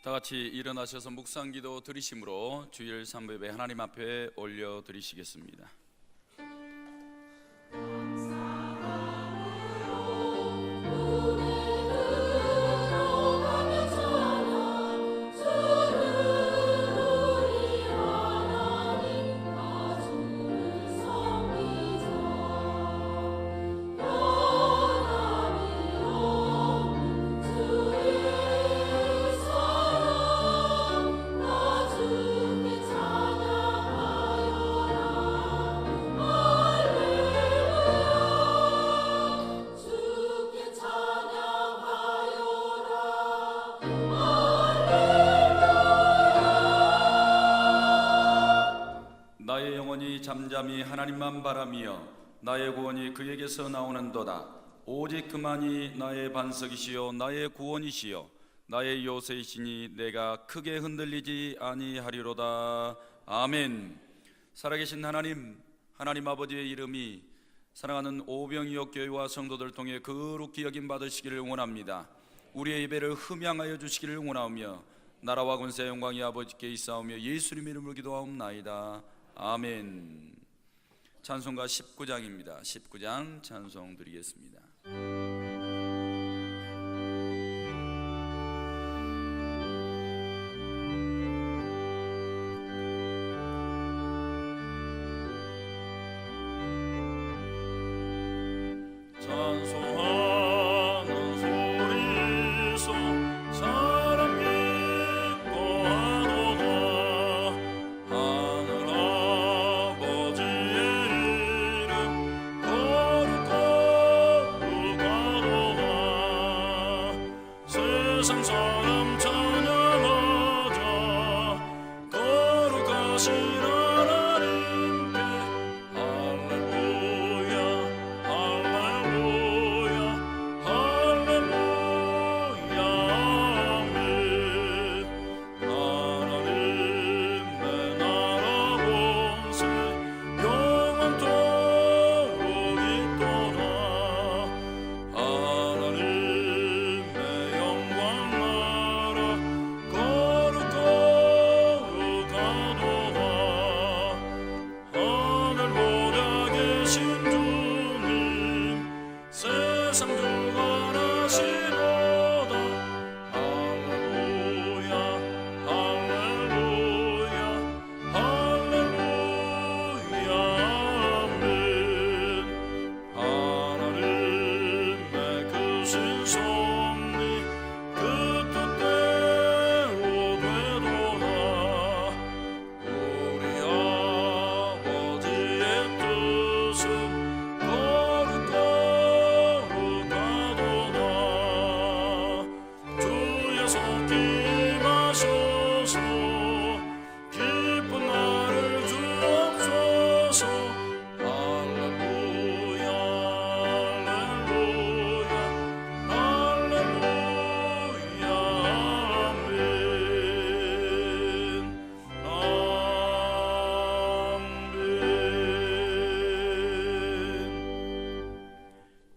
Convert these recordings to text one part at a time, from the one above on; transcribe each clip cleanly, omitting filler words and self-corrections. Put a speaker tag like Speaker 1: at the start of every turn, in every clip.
Speaker 1: 다 같이 일어나셔서 묵상기도 드리심으로 주일 3부예배 하나님 앞에 올려드리시겠습니다. 나의 영혼이 잠잠히 하나님만 바라며 나의 구원이 그에게서 나오는도다. 오직 그만이 나의 반석이시요 나의 구원이시요 나의 요새이시니 내가 크게 흔들리지 아니하리로다. 아멘. 살아계신 하나님 아버지의 이름이 사랑하는 오병이옥교회와 성도들 통해 거룩히 여김 받으시기를 원합니다. 우리의 예배를 흠양하여 주시기를 원하며 나라와 권세 영광이 아버지께 있사오며 예수님의 이름으로 기도하옵나이다. 아멘. 찬송가 19장입니다. 19장 찬송 드리겠습니다.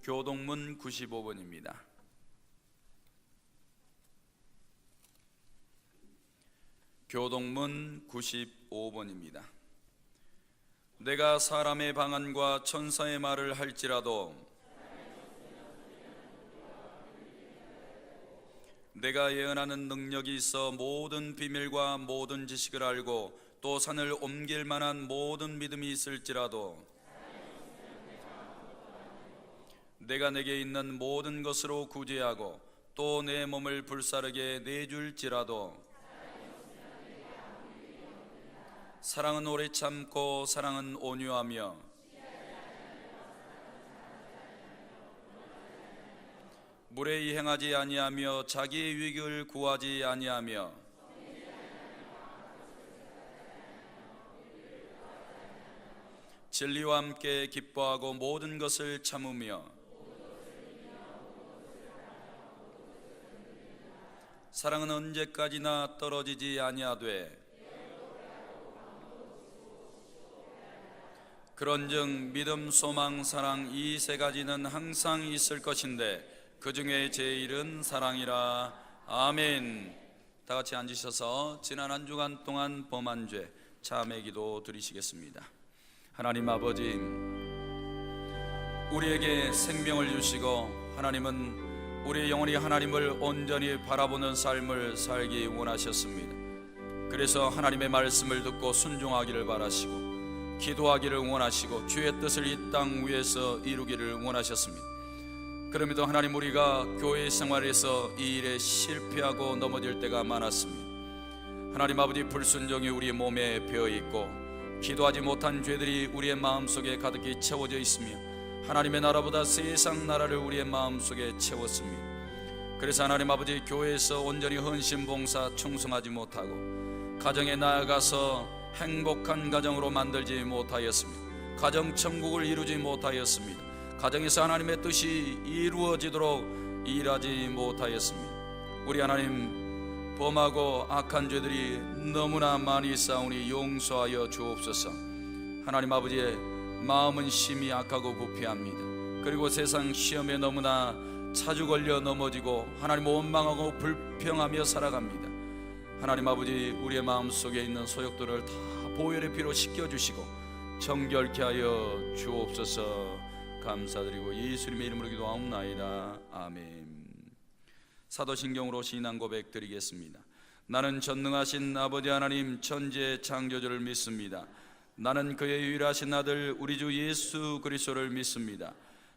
Speaker 1: 교동문 95번입니다. 교동문 95번입니다. 내가 사람의 방언과 천사의 말을 할지라도 내가 예언하는 능력이 있어 모든 비밀과 모든 지식을 알고 또 산을 옮길 만한 모든 믿음이 있을지라도 내가 내게 있는 모든 것으로 구제하고 또 내 몸을 불사르게 내줄지라도 사랑은 오래 참고 사랑은 온유하며 물에 행하지 아니하며 자기의 유익을 구하지 아니하며 진리와 함께 기뻐하고 모든 것을 참으며 사랑은 언제까지나 떨어지지 아니하되 그런즉 믿음, 소망, 사랑 이 세 가지는 항상 있을 것인데 그 중에 제일은 사랑이라. 아멘. 다 같이 앉으셔서 지난 한 주간 동안 범한 죄 참회 기도 드리시겠습니다. 하나님 아버지, 우리에게 생명을 주시고 하나님은 우리의 영혼이 하나님을 온전히 바라보는 삶을 살기 원하셨습니다. 그래서 하나님의 말씀을 듣고 순종하기를 바라시고 기도하기를 원하시고 주의 뜻을 이 땅 위에서 이루기를 원하셨습니다. 그럼에도 하나님, 우리가 교회 생활에서 이 일에 실패하고 넘어질 때가 많았습니다. 하나님 아버지, 불순종이 우리의 몸에 배어있고 기도하지 못한 죄들이 우리의 마음속에 가득히 채워져 있으며 하나님의 나라보다 세상 나라를 우리의 마음속에 채웠습니다. 그래서 하나님 아버지, 교회에서 온전히 헌신봉사 충성하지 못하고 가정에 나아가서 행복한 가정으로 만들지 못하였습니다. 가정천국을 이루지 못하였습니다. 가정에서 하나님의 뜻이 이루어지도록 일하지 못하였습니다. 우리 하나님, 범하고 악한 죄들이 너무나 많이 쌓으니 용서하여 주옵소서. 하나님 아버지의 마음은 심히 악하고 부패합니다. 그리고 세상 시험에 너무나 자주 걸려 넘어지고 하나님 원망하고 불평하며 살아갑니다. 하나님 아버지, 우리의 마음속에 있는 소욕들을 다 보혈의 피로 씻겨주시고 정결케 하여 주옵소서. 감사드리고 예수님의 이름으로 기도하옵나이다. 아멘. 사도신경으로 신앙 고백 드리겠습니다. 나는 전능하신 아버지 하나님 천지의 창조주를 믿습니다. 나는 그의 유일하신 아들 우리 주 예수 그리스도를 믿습니다.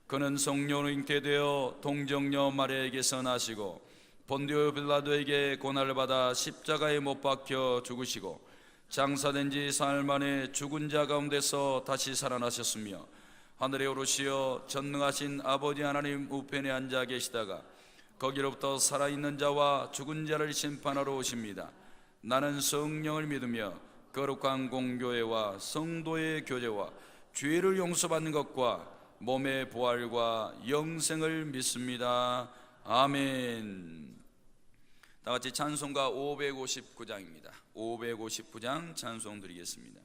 Speaker 1: 그는 성령으로 잉태되어 동정녀 마리아에게서 나시고 본디오 빌라도에게 고난을 받아 십자가에 못 박혀 죽으시고 장사된 지 사흘 만에 죽은 자 가운데서 다시 살아나셨으며 하늘에 오르시어 전능하신 아버지 하나님 우편에 앉아 계시다가 거기로부터 살아있는 자와 죽은 자를 심판하러 오십니다. 나는 성령을 믿으며 거룩한 공교회와 성도의 교제와 죄를 용서받는 것과 몸의 부활과 영생을 믿습니다. 아멘. 다 같이 찬송가 559장입니다. 559장 찬송 드리겠습니다.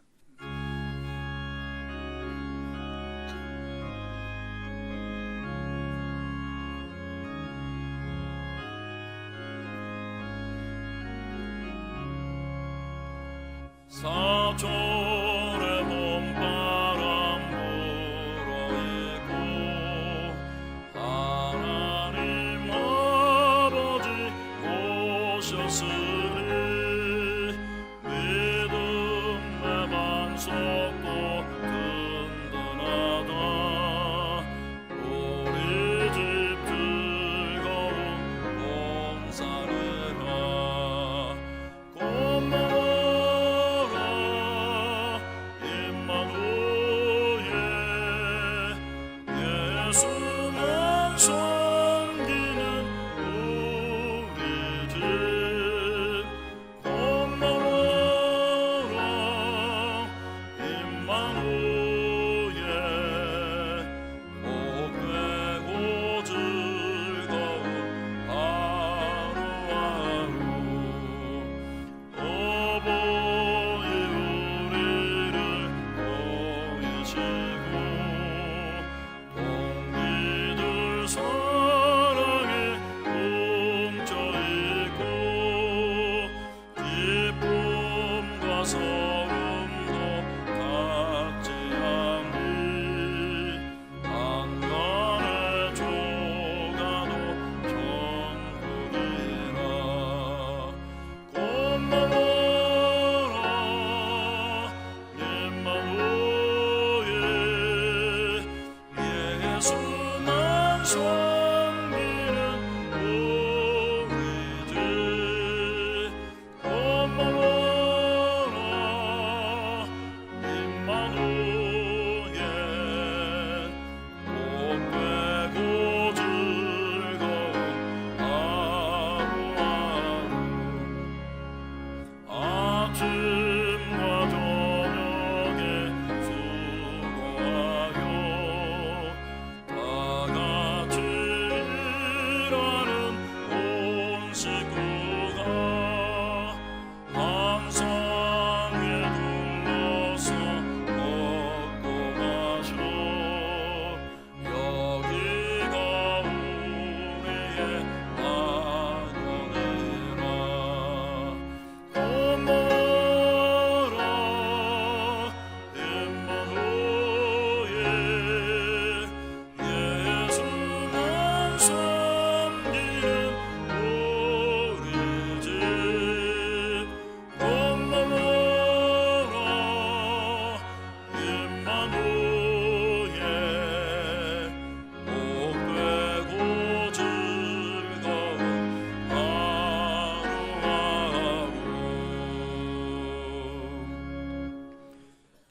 Speaker 2: 사절의 봄바람 불어있고 하나님 아버지 오셨으니 믿음의 반석도 든든하다. 우리 집 즐거운 봄사르라. 예수만 섬기는 우리 집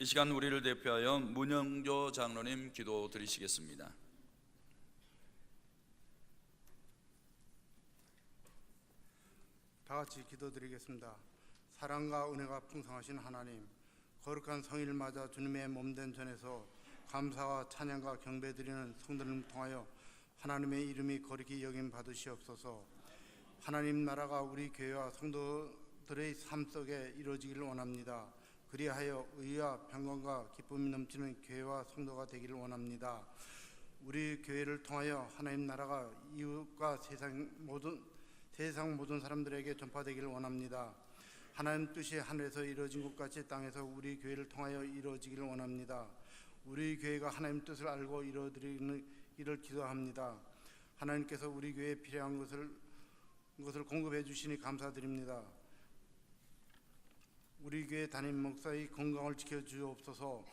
Speaker 1: 이 시간 우리를 대표하여 문영조 장로님 기도 드리시겠습니다.
Speaker 3: 다 같이 기도드리겠습니다. 사랑과 은혜가 풍성하신 하나님, 거룩한 성일을 맞아 주님의 몸된 전에서 감사와 찬양과 경배드리는 성도를 통하여 하나님의 이름이 거룩히 여김 받으시옵소서. 하나님 나라가 우리 교회와 성도들의 삶 속에 이루어지기를 원합니다. 그리하여 의와 평강과 기쁨이 넘치는 교회와 성도가 되기를 원합니다. 우리 교회를 통하여 하나님 나라가 이웃과 세상 모든 사람들에게 전파되기를 원합니다. 하나님 뜻이 하늘에서 이루어진 것 같이 땅에서 우리 교회를 통하여 이루어지기를 원합니다. 우리 교회가 하나님 뜻을 알고 이루어드리는 일을 기도합니다. 하나님께서 우리 교회에 필요한 것을 공급해 주시니 감사드립니다. 우리 교회 담임 목사의 건강을 지켜 주옵소서.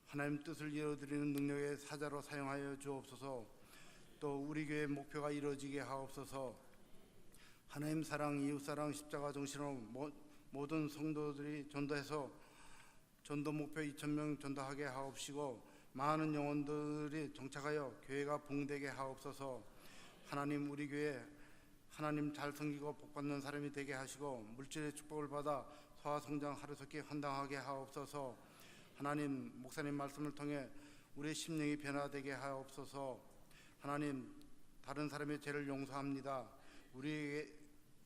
Speaker 3: 하나님 뜻을 이루어드리는 능력의 사자로 사용하여 주옵소서. 또 우리 교회의 목표가 이루어지게 하옵소서. 하나님 사랑, 이웃 사랑, 십자가 정신으로 모든 성도들이 전도해서 전도 목표 2,000명 전도하게 하옵시고 많은 영혼들이 정착하여 교회가 봉되게 하옵소서. 하나님 우리 교회 하나님 잘 섬기고 복받는 사람이 되게 하시고 물질의 축복을 받아 소화성장 하루속히 헌당하게 하옵소서. 하나님 목사님 말씀을 통해 우리의 심령이 변화되게 하옵소서. 하나님 다른 사람의 죄를 용서합니다. 우리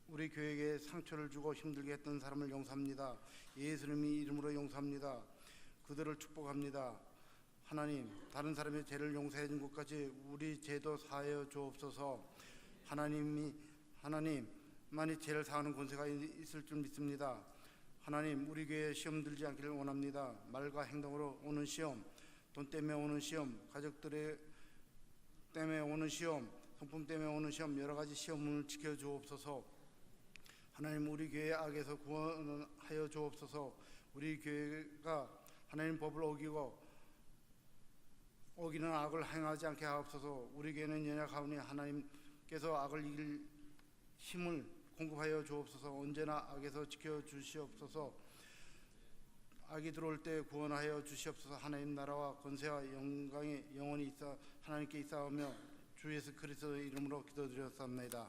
Speaker 3: 교회에 상처를 주고 힘들게 했던 사람을 용서합니다. 예수님의 이름으로 용서합니다. 그들을 축복합니다. 하나님 다른 사람의 죄를 용서해 준 것까지 우리 죄도 사하여 주옵소서. 하나님만이 죄를 사하는 권세가 있을 줄 믿습니다. 하나님 우리 교회에 시험 들지 않기를 원합니다. 말과 행동으로 오는 시험, 돈 때문에 오는 시험, 가족들 때문에 오는 시험, 성품 때문에 오는 시험, 여러 가지 시험을 지켜 주옵소서. 하나님 우리 교회 악에서 구원하여 주옵소서. 우리 교회가 하나님 법을 어기는 악을 행하지 않게 하옵소서. 우리 교회는 연약하오니 하나님께서 악을 이길 힘을 공급하여 주옵소서. 언제나 악에서 지켜 주시옵소서. 악이 들어올 때 구원하여 주시옵소서. 하나님 나라와 권세와 영광이 영원히 하나님께 있사오며 주 예수 그리스도의 이름으로 기도드렸사옵나이다.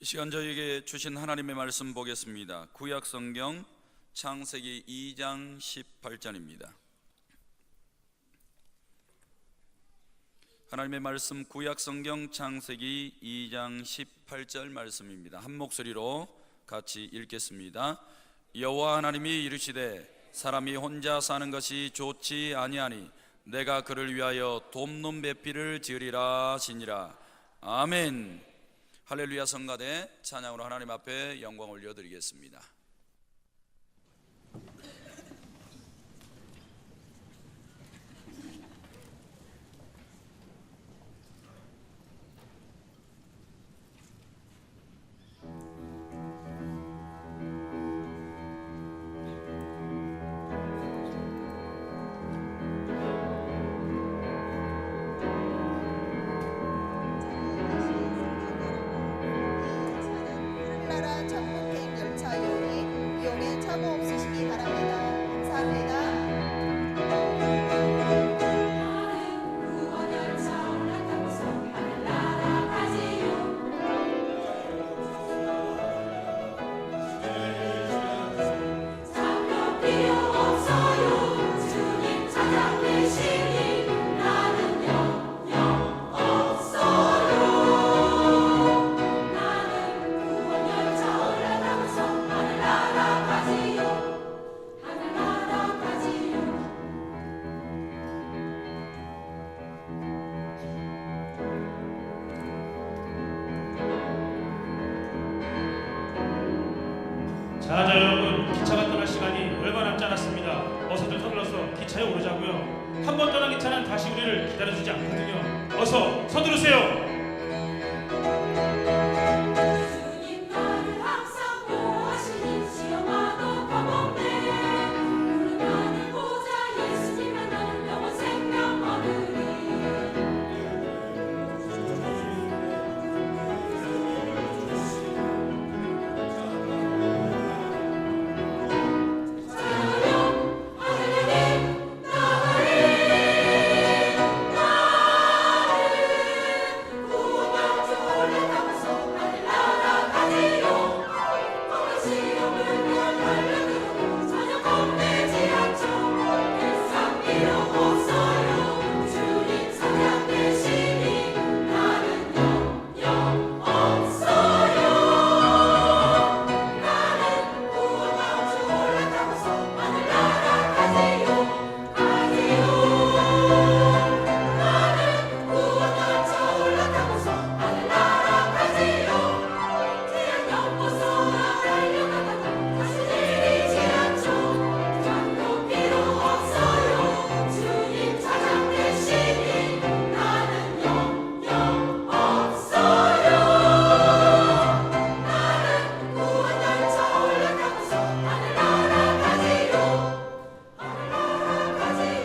Speaker 1: 이 시간 저에게 주신 하나님의 말씀 보겠습니다. 구약 성경 창세기 2장 18절입니다. 하나님의 말씀 구약 성경 창세기 2장 18절 말씀입니다. 한 목소리로 같이 읽겠습니다. 여호와 하나님이 이르시되 사람이 혼자 사는 것이 좋지 아니하니 내가 그를 위하여 돕는 배필을 지으리라 하시니라. 아멘. 할렐루야. 성가대 찬양으로 하나님 앞에 영광 올려드리겠습니다.
Speaker 4: 하늘나라 전복행 열차요 한 번 떠난 기차는 다시 우리를 기다려주지 않거든요. 어서 서두르세요.
Speaker 5: 주님 나를 항상 보호하시니 시험하도 겁없네. 푸른 하늘 보자 예수님 만나는 영원 생명 얻으리. 자녀여 하늘님 나으리 나를 구원하주 올라가면서 하늘나라 가지요. 검은 시험을 면 달려들어도 전혀 겁내지 않죠. 일상 비록 없어요. 주님 사랑 대신이 나는 영영 없어요. 나는 구원하주 올라가면서 하늘나라 가지요. 나는 구원하주 올라가면서 하늘나라 가지요. 태양 연못으로 달려가다가 다시 내리지 않죠. 장도 필요 없어요. 주님 사랑 대신이 나는 영영 없어요. 나는 구원하주 올라가면서 하늘나라 가지요. 하늘나라 가지요.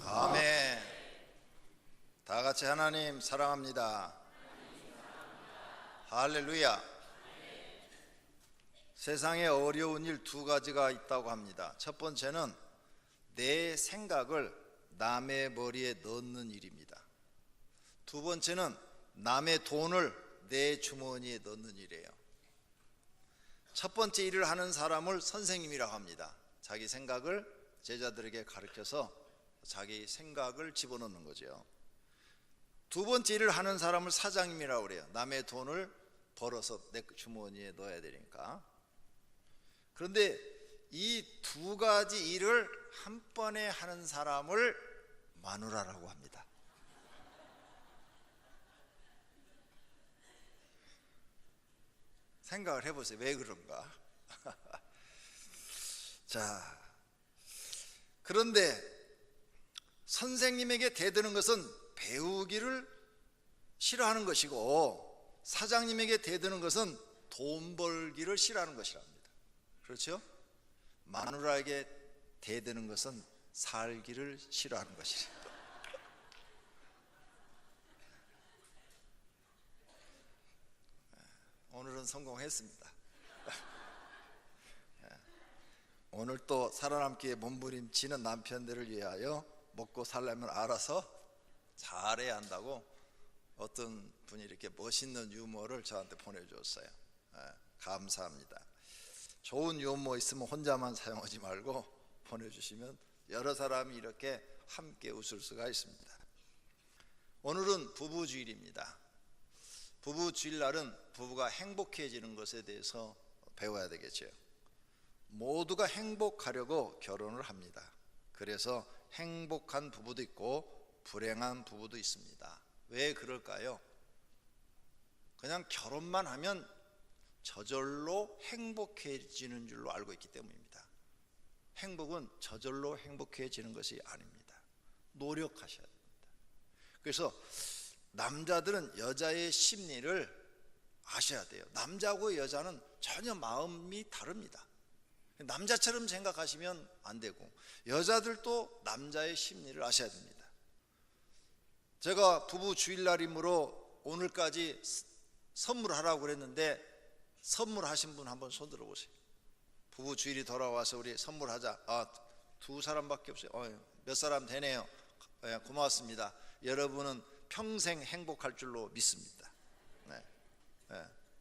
Speaker 6: 아멘. 다 같이 하나님 사랑합니다. 할렐루야. 세상에 어려운 일 두 가지가 있다고 합니다. 첫 번째는 내 생각을 남의 머리에 넣는 일입니다. 두 번째는 남의 돈을 내 주머니에 넣는 일이에요. 첫 번째 일을 하는 사람을 선생님이라고 합니다. 자기 생각을 제자들에게 가르쳐서 자기 생각을 집어넣는 거죠. 두 번째 일을 하는 사람을 사장님이라고 그래요. 남의 돈을 벌어서 내 주머니에 넣어야 되니까. 그런데 이 두 가지 일을 한 번에 하는 사람을 마누라라고 합니다. 생각을 해보세요. 왜 그런가? 자, 그런데 선생님에게 대드는 것은 배우기를 싫어하는 것이고, 사장님에게 대드는 것은 돈 벌기를 싫어하는 것이랍니다. 그렇죠? 마누라에게 대드는 것은 살기를 싫어하는 것이죠. 오늘은 성공했습니다. 오늘 또 살아남기에 몸부림치는 남편들을 위하여 먹고 살려면 알아서 잘해야 한다고 어떤 분이 이렇게 멋있는 유머를 저한테 보내주었어요. 감사합니다. 좋은 유머 있으면 혼자만 사용하지 말고 보내주시면 여러 사람이 이렇게 함께 웃을 수가 있습니다. 오늘은 부부주일입니다. 부부주일날은 부부가 행복해지는 것에 대해서 배워야 되겠죠. 모두가 행복하려고 결혼을 합니다. 그래서 행복한 부부도 있고 불행한 부부도 있습니다. 왜 그럴까요? 그냥 결혼만 하면 저절로 행복해지는 줄로 알고 있기 때문입니다. 행복은 저절로 행복해지는 것이 아닙니다. 노력하셔야 됩니다. 그래서 남자들은 여자의 심리를 아셔야 돼요. 남자하고 여자는 전혀 마음이 다릅니다. 남자처럼 생각하시면 안 되고, 여자들도 남자의 심리를 아셔야 됩니다. 제가 부부 주일날이므로 오늘까지 선물하라고 그랬는데 선물하신 분 한번 손 들어보세요. 부부 주일이 돌아와서 우리 선물하자. 두 사람밖에 없어요. 몇 사람 되네요. 고맙습니다. 여러분은 평생 행복할 줄로 믿습니다.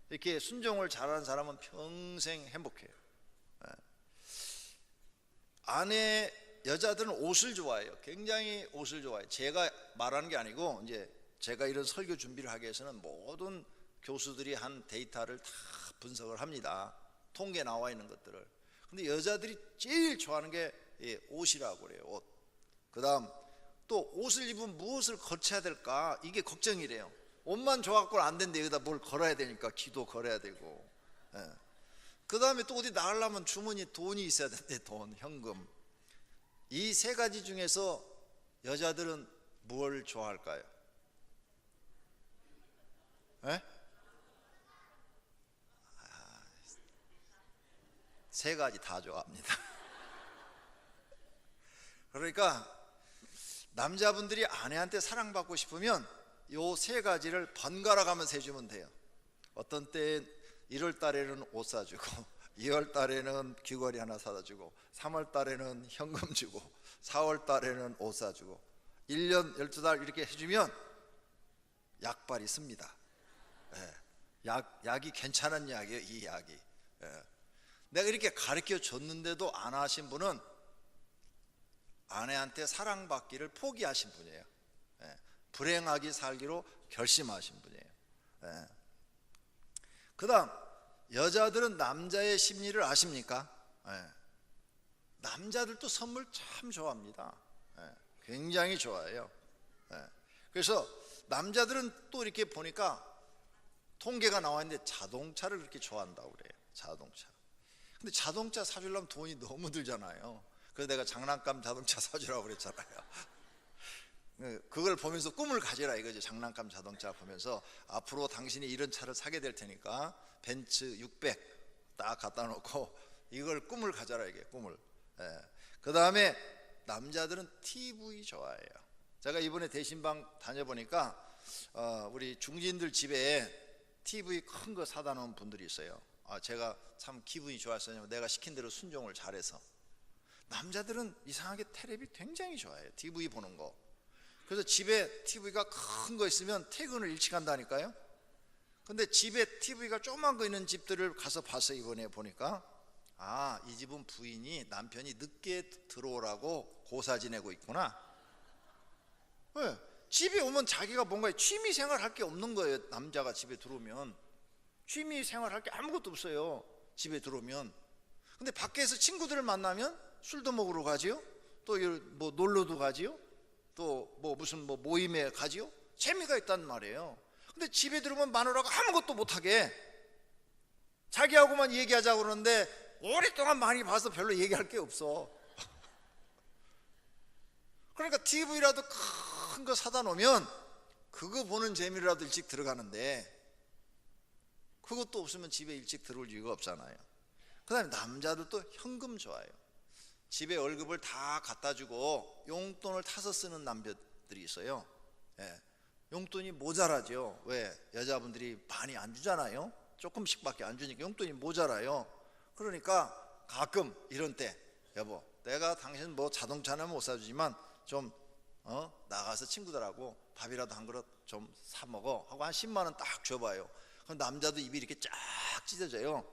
Speaker 6: 이렇게 순종을 잘하는 사람은 평생 행복해요. 아내 여자들은 옷을 좋아해요. 굉장히 옷을 좋아해요. 제가 말하는 게 아니고 이제 제가 이런 설교 준비를 하기 위해서는 모든 교수들이 한 데이터를 다 분석을 합니다. 통계에 나와 있는 것들을. 근데 여자들이 제일 좋아하는 게 옷이라고 그래요. 옷. 그 다음 또 옷을 입으면 무엇을 거쳐야 될까, 이게 걱정이래요. 옷만 좋아갖고는 안 된대. 여기다 뭘 걸어야 되니까 기도 걸어야 되고. 그 다음에 또 어디 나가려면 주머니에 돈이 있어야 된대. 돈, 현금. 이 세 가지 중에서 여자들은 뭘 좋아할까요? 세 가지 다 좋아합니다. 그러니까 남자분들이 아내한테 사랑받고 싶으면 요 세 가지를 번갈아 가면서 해주면 돼요. 어떤 때 1월 달에는 옷 사주고, 2월 달에는 귀걸이 하나 사다 주고, 3월 달에는 현금 주고, 4월 달에는 옷 사주고, 1년 12달 이렇게 해주면 약발이 씁니다. 약이 괜찮은 약이에요. 이 약이. 내가 이렇게 가르쳐 줬는데도 안 하신 분은 아내한테 사랑받기를 포기하신 분이에요. 불행하게 살기로 결심하신 분이에요. 그 다음, 여자들은 남자의 심리를 아십니까? 남자들도 선물 참 좋아합니다. 굉장히 좋아해요. 그래서 남자들은 또 이렇게 보니까 통계가 나와 있는데 자동차를 그렇게 좋아한다고 그래요. 자동차. 근데 자동차 사주려면 돈이 너무 들잖아요. 그래서 내가 장난감 자동차 사주라고 그랬잖아요. 그걸 보면서 꿈을 가지라 이거죠. 장난감 자동차 보면서 앞으로 당신이 이런 차를 사게 될 테니까 벤츠 600 딱 갖다 놓고 이걸 꿈을 가져라, 이게 꿈을. 그 다음에 남자들은 TV 좋아해요. 제가 이번에 대신방 다녀보니까 우리 중진들 집에 TV 큰 거 사다 놓은 분들이 있어요. 제가 참 기분이 좋았어요. 내가 시킨 대로 순종을 잘해서. 남자들은 이상하게 텔레비 굉장히 좋아해요. TV 보는 거. 그래서 집에 TV가 큰 거 있으면 퇴근을 일찍 한다니까요. 근데 집에 TV가 조그만 거 있는 집들을 가서 봤어요. 이번에 보니까 이 집은 부인이 남편이 늦게 들어오라고 고사 지내고 있구나. 왜? 집에 오면 자기가 뭔가 취미 생활 할 게 없는 거예요. 남자가 집에 들어오면 취미 생활 할 게 아무것도 없어요. 집에 들어오면. 근데 밖에서 친구들을 만나면 술도 먹으러 가지요. 또 뭐 놀러도 가지요. 또 뭐 무슨 뭐 모임에 가지요. 재미가 있단 말이에요. 근데 집에 들어오면 마누라가 아무것도 못하게 자기하고만 얘기하자고 그러는데 오랫동안 많이 봐서 별로 얘기할 게 없어. 그러니까 TV라도 큰 거 사다 놓으면 그거 보는 재미라도 일찍 들어가는데 그것도 없으면 집에 일찍 들어올 이유가 없잖아요. 그 다음에 남자들도 현금 좋아해요. 집에 월급을 다 갖다 주고 용돈을 타서 쓰는 남자들이 있어요. 용돈이 모자라죠. 왜? 여자분들이 많이 안 주잖아요. 조금씩밖에 안 주니까 용돈이 모자라요. 그러니까 가끔 이런 때 여보, 내가 당신 뭐 자동차는 못 사주지만 좀 나가서 친구들하고 밥이라도 한 그릇 좀 사 먹어 하고 한 10만 원 딱 줘봐요. 그럼 남자도 입이 이렇게 쫙 찢어져요.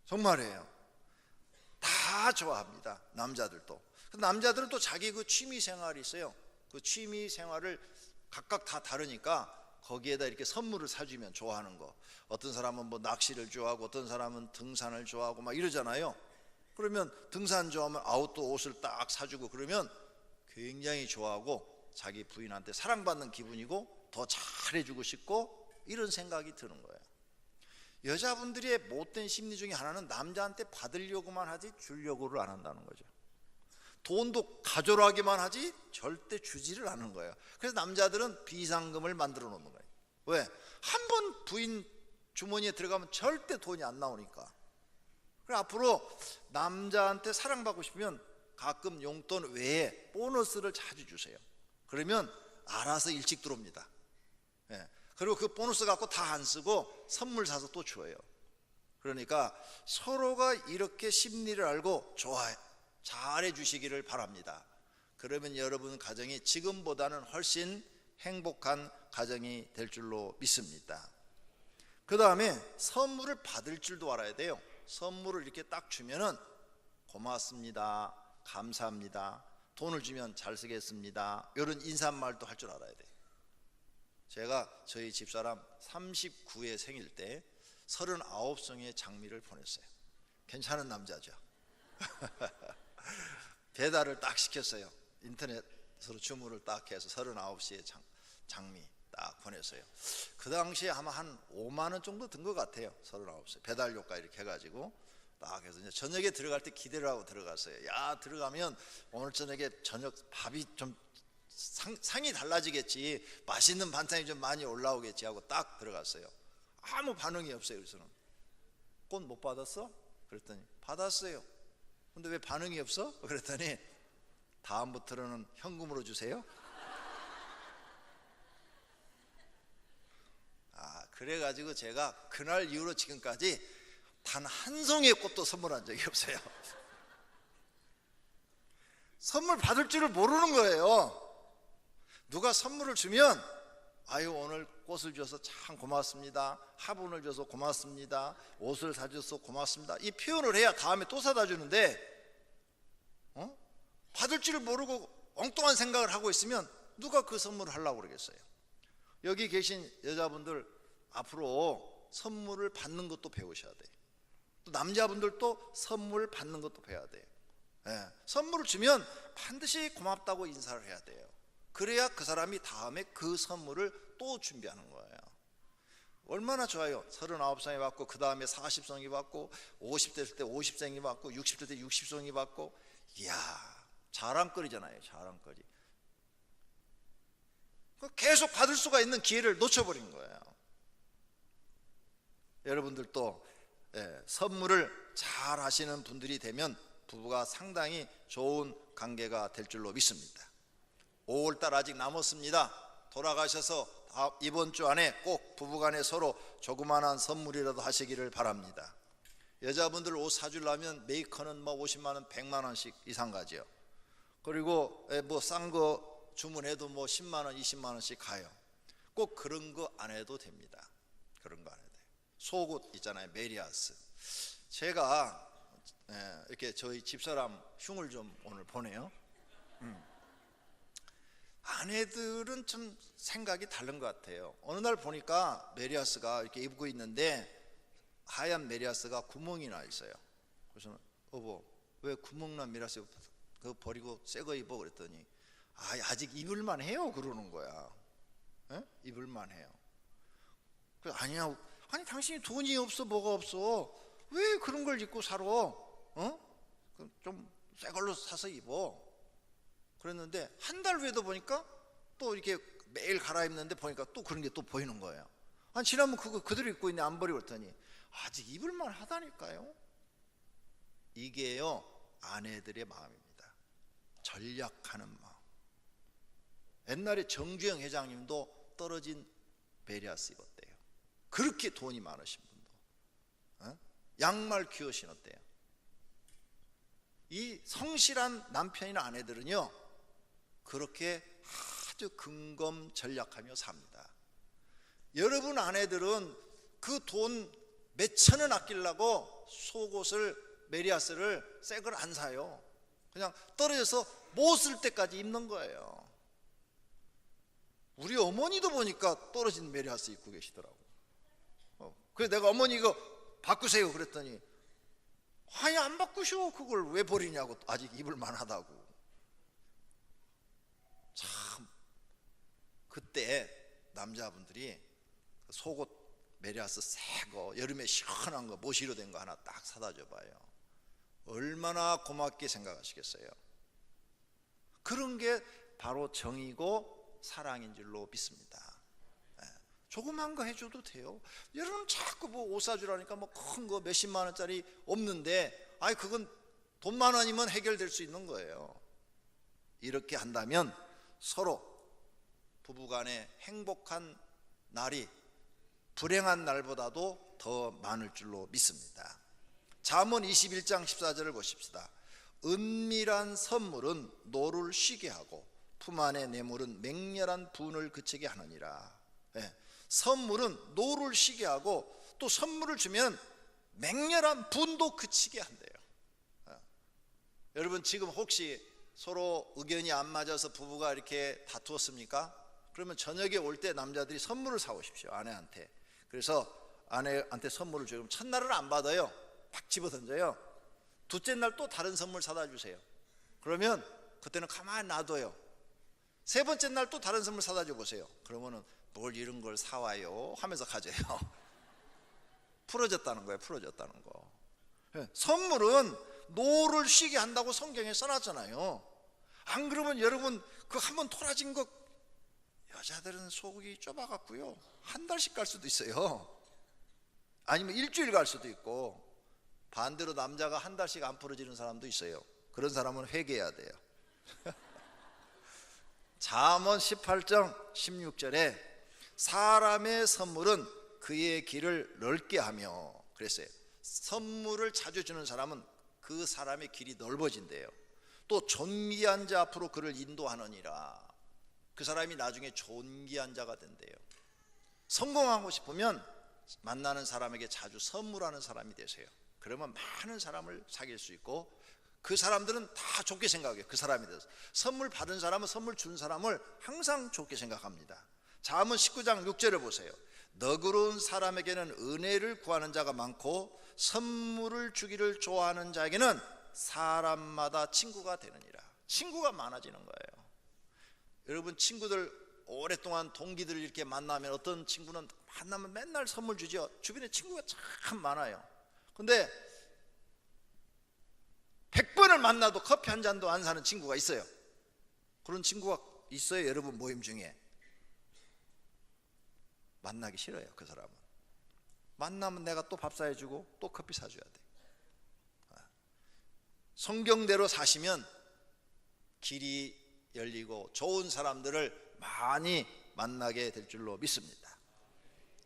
Speaker 6: 정말이에요. 다 좋아합니다. 남자들도. 남자들은 또 자기 그 취미 생활이 있어요. 그 취미 생활을 각각 다 다르니까 거기에다 이렇게 선물을 사주면 좋아하는 거. 어떤 사람은 뭐 낚시를 좋아하고 어떤 사람은 등산을 좋아하고 막 이러잖아요. 그러면 등산 좋아하면 아웃도어 옷을 딱 사주고 그러면 굉장히 좋아하고 자기 부인한테 사랑받는 기분이고 더 잘해주고 싶고 이런 생각이 드는 거예요. 여자분들의 못된 심리 중에 하나는 남자한테 받으려고만 하지 주려고를 안 한다는 거죠. 돈도 가져라 하기만 하지 절대 주지를 않는 거예요. 그래서 남자들은 비상금을 만들어 놓는 거예요. 왜? 한 번 부인 주머니에 들어가면 절대 돈이 안 나오니까. 그래서 앞으로 남자한테 사랑받고 싶으면 가끔 용돈 외에 보너스를 자주 주세요. 그러면 알아서 일찍 들어옵니다. 그리고 그 보너스 갖고 다 안 쓰고 선물 사서 또 줘요. 그러니까 서로가 이렇게 심리를 알고 잘해 주시기를 바랍니다. 그러면 여러분 가정이 지금보다는 훨씬 행복한 가정이 될 줄로 믿습니다. 그 다음에 선물을 받을 줄도 알아야 돼요. 선물을 이렇게 딱 주면은 고맙습니다, 감사합니다, 돈을 주면 잘 쓰겠습니다, 이런 인사말도 할 줄 알아야 돼요. 제가 저희 집사람 39회 생일 때 39송이의 장미를 보냈어요. 괜찮은 남자죠. 배달을 딱 시켰어요. 인터넷으로 주문을 딱 해서 39시에 장미 딱 보냈어요. 그 당시에 아마 한 5만 원 정도 든 것 같아요. 39시 배달료가 이렇게 해가지고 딱 해서 이제 저녁에 들어갈 때 기대를 하고 들어갔어요. 야, 들어가면 오늘 저녁에 저녁 밥이 좀 상이 달라지겠지, 맛있는 반찬이 좀 많이 올라오겠지 하고 딱 들어갔어요. 아무 반응이 없어요. 그래서는 꽃 못 받았어? 그랬더니 받았어요. 근데 왜 반응이 없어? 그랬더니 다음부터는 현금으로 주세요. 그래가지고 제가 그날 이후로 지금까지 단 한 송이의 꽃도 선물한 적이 없어요. 선물 받을 줄을 모르는 거예요. 누가 선물을 주면 아유, 오늘 꽃을 줘서 참 고맙습니다, 화분을 줘서 고맙습니다, 옷을 사줘서 고맙습니다, 이 표현을 해야 다음에 또 사다 주는데 받을 줄을 모르고 엉뚱한 생각을 하고 있으면 누가 그 선물을 하려고 그러겠어요. 여기 계신 여자분들 앞으로 선물을 받는 것도 배우셔야 돼요. 또 남자분들도 선물 받는 것도 배워야 돼요. 선물을 주면 반드시 고맙다고 인사를 해야 돼요. 그래야 그 사람이 다음에 그 선물을 또 준비하는 거예요. 얼마나 좋아요. 39송이 받고 그 다음에 40송이 받고 50대 될 때 50송이 받고 60대 때 60송이 받고, 이야, 자랑거리잖아요. 자랑거리. 계속 받을 수가 있는 기회를 놓쳐버린 거예요. 여러분들도 선물을 잘 하시는 분들이 되면 부부가 상당히 좋은 관계가 될 줄로 믿습니다. 5월달 아직 남았습니다. 돌아가셔서 이번 주 안에 꼭 부부간에 서로 조그만한 선물이라도 하시기를 바랍니다. 여자분들 옷 사주려면 메이커는 뭐 50만 원, 100만 원씩 이상 가죠. 그리고 뭐 싼 거 주문해도 뭐 10만 원, 20만 원씩 가요. 꼭 그런 거 안 해도 됩니다. 그런 거 안 해도 돼요. 속옷 있잖아요, 메리아스. 제가 이렇게 저희 집사람 흉을 좀 오늘 보내요. 아내들은 좀 생각이 다른 것 같아요. 어느 날 보니까 메리아스가 이렇게 입고 있는데 하얀 메리아스가 구멍이 나 있어요. 그래서 여보, 왜 구멍난 메리아스 그거 버리고 새 거 입어? 그랬더니 아직 입을만 해요 그러는 거야. 입을만 해요. 그래서 아니야, 아니 당신이 돈이 없어 뭐가 없어, 왜 그런 걸 입고 살아? 좀 새 걸로 사서 입어. 그랬는데 한 달 후에도 보니까 또 이렇게 매일 갈아입는데 보니까 또 그런 게 또 보이는 거예요. 아니 지난번 그거 그대로 입고 있네, 안 버리고. 그랬더니 아직 입을만 하다니까요. 이게요 아내들의 마음입니다. 전략하는 마음. 옛날에 정주영 회장님도 떨어진 베리아스 입었대요. 그렇게 돈이 많으신 분도 양말 귀어 신었대요. 이 성실한 남편이나 아내들은요 그렇게 아주 근검 전략하며 삽니다. 여러분 아내들은 그 돈 몇천 원 아끼려고 속옷을, 메리아스를 새 걸 안 사요. 그냥 떨어져서 못 쓸 때까지 입는 거예요. 우리 어머니도 보니까 떨어진 메리아스 입고 계시더라고. 그래서 내가 어머니 이거 바꾸세요 그랬더니 아니 안 바꾸셔, 그걸 왜 버리냐고, 아직 입을 만하다고. 참 그때 남자분들이 속옷 메리아스 새거 여름에 시원한 거 모시로 된 거 하나 딱 사다 줘봐요. 얼마나 고맙게 생각하시겠어요. 그런 게 바로 정이고 사랑인 줄로 믿습니다. 조그만 거 해줘도 돼요. 여러분 자꾸 뭐 옷 사주라니까 뭐 큰 거 몇십만 원짜리 없는데 아니 그건 돈만 원이면 해결될 수 있는 거예요. 이렇게 한다면 서로 부부간에 행복한 날이 불행한 날보다도 더 많을 줄로 믿습니다. 잠언 21장 14절을 보십시다. 은밀한 선물은 노를 쉬게 하고 품 안의 뇌물은 맹렬한 분을 그치게 하느니라. 선물은 노를 쉬게 하고 또 선물을 주면 맹렬한 분도 그치게 한대요. 여러분 지금 혹시 서로 의견이 안 맞아서 부부가 이렇게 다투었습니까? 그러면 저녁에 올 때 남자들이 선물을 사오십시오, 아내한테. 그래서 아내한테 선물을 줘요. 그럼 첫날은 안 받아요. 팍 집어 던져요. 둘째 날 또 다른 선물 사다 주세요. 그러면 그때는 가만히 놔둬요. 세 번째 날 또 다른 선물 사다 줘 보세요. 그러면은 뭘 이런 걸 사와요 하면서 가져요. 풀어졌다는 거예요. 풀어졌다는 거. 선물은 노를 쉬게 한다고 성경에 써놨잖아요. 안 그러면 여러분 그 한번 토라진 거, 여자들은 속이 좁아갖고요 한 달씩 갈 수도 있어요. 아니면 일주일 갈 수도 있고, 반대로 남자가 한 달씩 안 풀어지는 사람도 있어요. 그런 사람은 회개해야 돼요. 잠언 18장 16절에 사람의 선물은 그의 길을 넓게 하며 그랬어요. 선물을 자주 주는 사람은 그 사람의 길이 넓어진대요. 또 존귀한 자 앞으로 그를 인도하느니라. 그 사람이 나중에 존귀한 자가 된대요. 성공하고 싶으면 만나는 사람에게 자주 선물하는 사람이 되세요. 그러면 많은 사람을 사귈 수 있고, 그 사람들은 다 좋게 생각해요. 그 사람에 대해서 선물 받은 사람은 선물 준 사람을 항상 좋게 생각합니다. 잠언 19장 6절을 보세요. 너그러운 사람에게는 은혜를 구하는 자가 많고 선물을 주기를 좋아하는 자에게는 사람마다 친구가 되느니라. 친구가 많아지는 거예요. 여러분 친구들 오랫동안 동기들을 이렇게 만나면 어떤 친구는 만나면 맨날 선물 주죠. 주변에 친구가 참 많아요. 근데 100번을 만나도 커피 한 잔도 안 사는 친구가 있어요. 그런 친구가 있어요. 여러분 모임 중에. 만나기 싫어요. 그 사람은. 만나면 내가 또 밥 사주고 또 커피 사줘야 돼. 성경대로 사시면 길이 열리고 좋은 사람들을 많이 만나게 될 줄로 믿습니다.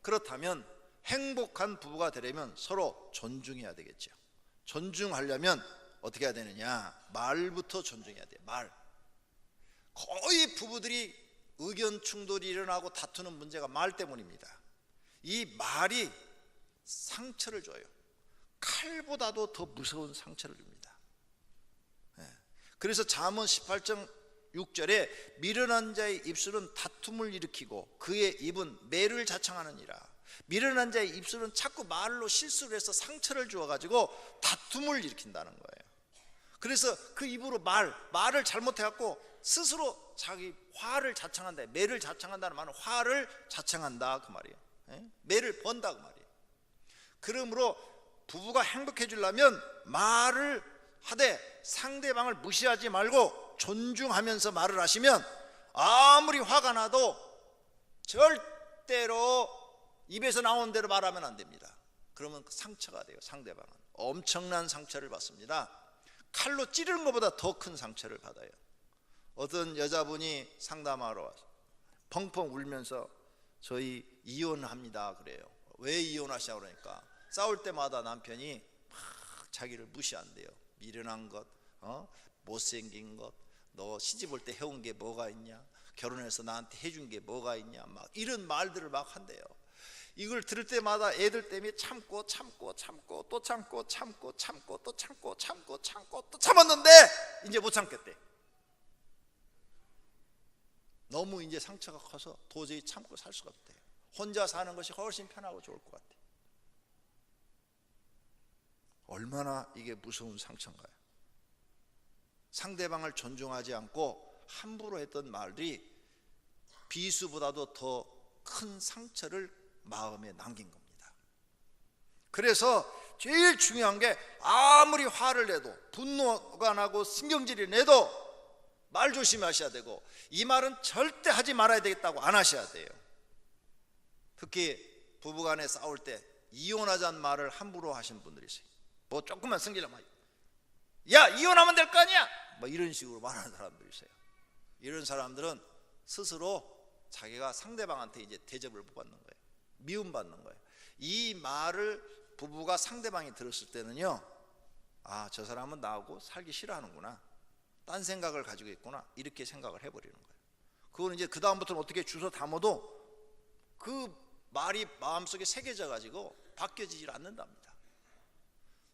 Speaker 6: 그렇다면 행복한 부부가 되려면 서로 존중해야 되겠죠. 존중하려면 어떻게 해야 되느냐? 말부터 존중해야 돼요. 말. 거의 부부들이 의견 충돌이 일어나고 다투는 문제가 말 때문입니다. 이 말이 상처를 줘요. 칼보다도 더 무서운 상처를 줍니다. 그래서 잠언 18장 6절에 미련한 자의 입술은 다툼을 일으키고 그의 입은 매를 자청하느니라. 미련한 자의 입술은 자꾸 말로 실수를 해서 상처를 주어가지고 다툼을 일으킨다는 거예요. 그래서 그 입으로 말을 잘못해갖고 스스로 자기 화를 자청한다. 매를 자청한다는 말은 화를 자청한다 그 말이에요. 매를 번다 그 말이에요. 그러므로 부부가 행복해지려면 말을 하되 상대방을 무시하지 말고 존중하면서 말을 하시면 아무리 화가 나도 절대로 입에서 나온 대로 말하면 안 됩니다. 그러면 상처가 돼요. 상대방은 엄청난 상처를 받습니다. 칼로 찌르는 것보다 더 큰 상처를 받아요. 어떤 여자분이 상담하러 와서 펑펑 울면서 저희 이혼합니다 그래요. 왜 이혼하시냐고 그러니까 싸울 때마다 남편이 막 자기를 무시한대요. 미련한 것, 못생긴 것, 너 시집 올 때 해온 게 뭐가 있냐, 결혼해서 나한테 해준 게 뭐가 있냐, 막 이런 말들을 막 한대요. 이걸 들을 때마다 애들 때문에 참고 또 참고 또 참았는데 이제 못 참겠대. 너무 이제 상처가 커서 도저히 참고 살 수가 없대요. 혼자 사는 것이 훨씬 편하고 좋을 것 같아요. 얼마나 이게 무서운 상처인가요? 상대방을 존중하지 않고 함부로 했던 말이 비수보다도 더 큰 상처를 마음에 남긴 겁니다. 그래서 제일 중요한 게 아무리 화를 내도 분노가 나고 신경질이 내도 말 조심하셔야 되고 이 말은 절대 하지 말아야 되겠다고 안 하셔야 돼요. 특히 부부간에 싸울 때 이혼하자는 말을 함부로 하시는 분들이 있어요. 뭐 조금만 승질나면 야 이혼하면 될 거 아니야 뭐 이런 식으로 말하는 사람들이 있어요. 이런 사람들은 스스로 자기가 상대방한테 이제 대접을 못 받는 거예요. 미움받는 거예요. 이 말을 부부가 상대방이 들었을 때는요, 아, 저 사람은 나하고 살기 싫어하는구나, 딴 생각을 가지고 있구나, 이렇게 생각을 해버리는 거예요. 그거는 이제 그 다음부터는 어떻게 주워 담아도 그 말이 마음속에 새겨져 가지고 바뀌어지질 않는답니다.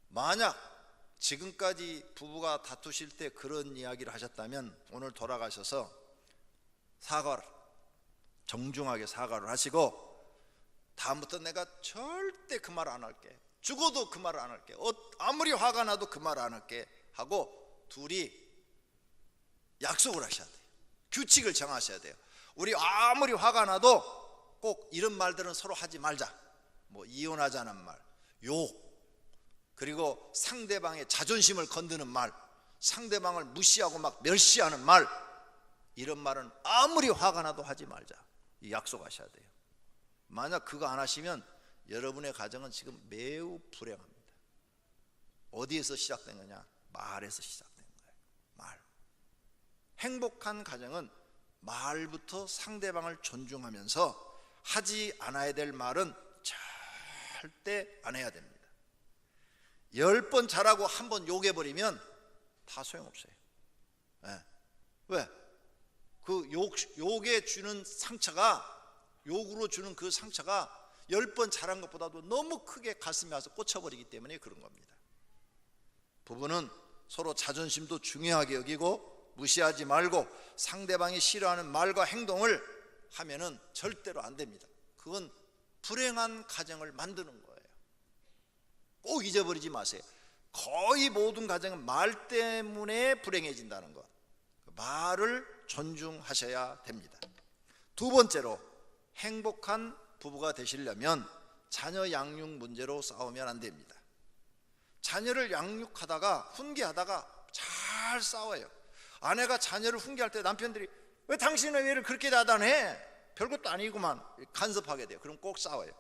Speaker 6: 만약 지금까지 부부가 다투실 때 그런 이야기를 하셨다면 오늘 돌아가셔서 사과를, 정중하게 사과를 하시고 다음부터 내가 절대 그 말 안 할게, 죽어도 그 말 안 할게, 아무리 화가 나도 그 말 안 할게 하고 둘이 약속을 하셔야 돼요. 규칙을 정하셔야 돼요. 우리 아무리 화가 나도 꼭 이런 말들은 서로 하지 말자. 뭐 이혼하자는 말, 욕, 그리고 상대방의 자존심을 건드는 말, 상대방을 무시하고 막 멸시하는 말, 이런 말은 아무리 화가 나도 하지 말자. 이 약속하셔야 돼요. 만약 그거 안 하시면 여러분의 가정은 지금 매우 불행합니다. 어디에서 시작된 거냐? 말에서 시작된 거예요. 말. 행복한 가정은 말부터 상대방을 존중하면서 하지 않아야 될 말은 절대 안 해야 됩니다. 10번 잘하고 한 번 욕해버리면 다 소용없어요. 네. 왜? 그 욕에 주는 상처가, 욕으로 주는 그 상처가 10번 잘한 것보다도 너무 크게 가슴에 와서 꽂혀버리기 때문에 그런 겁니다. 부부는 서로 자존심도 중요하게 여기고 무시하지 말고 상대방이 싫어하는 말과 행동을 하면은 절대로 안 됩니다. 그건 불행한 가정을 만드는 거예요. 꼭 잊어버리지 마세요. 거의 모든 가정은 말 때문에 불행해진다는 것. 말을 존중하셔야 됩니다. 두 번째로, 행복한 부부가 되시려면 자녀 양육 문제로 싸우면 안 됩니다. 자녀를 양육하다가 훈계하다가 잘 싸워요. 아내가 자녀를 훈계할 때 남편들이 왜 당신은 애를 그렇게 다단해? 별것도 아니구만. 간섭하게 돼요. 그럼 꼭 싸워요.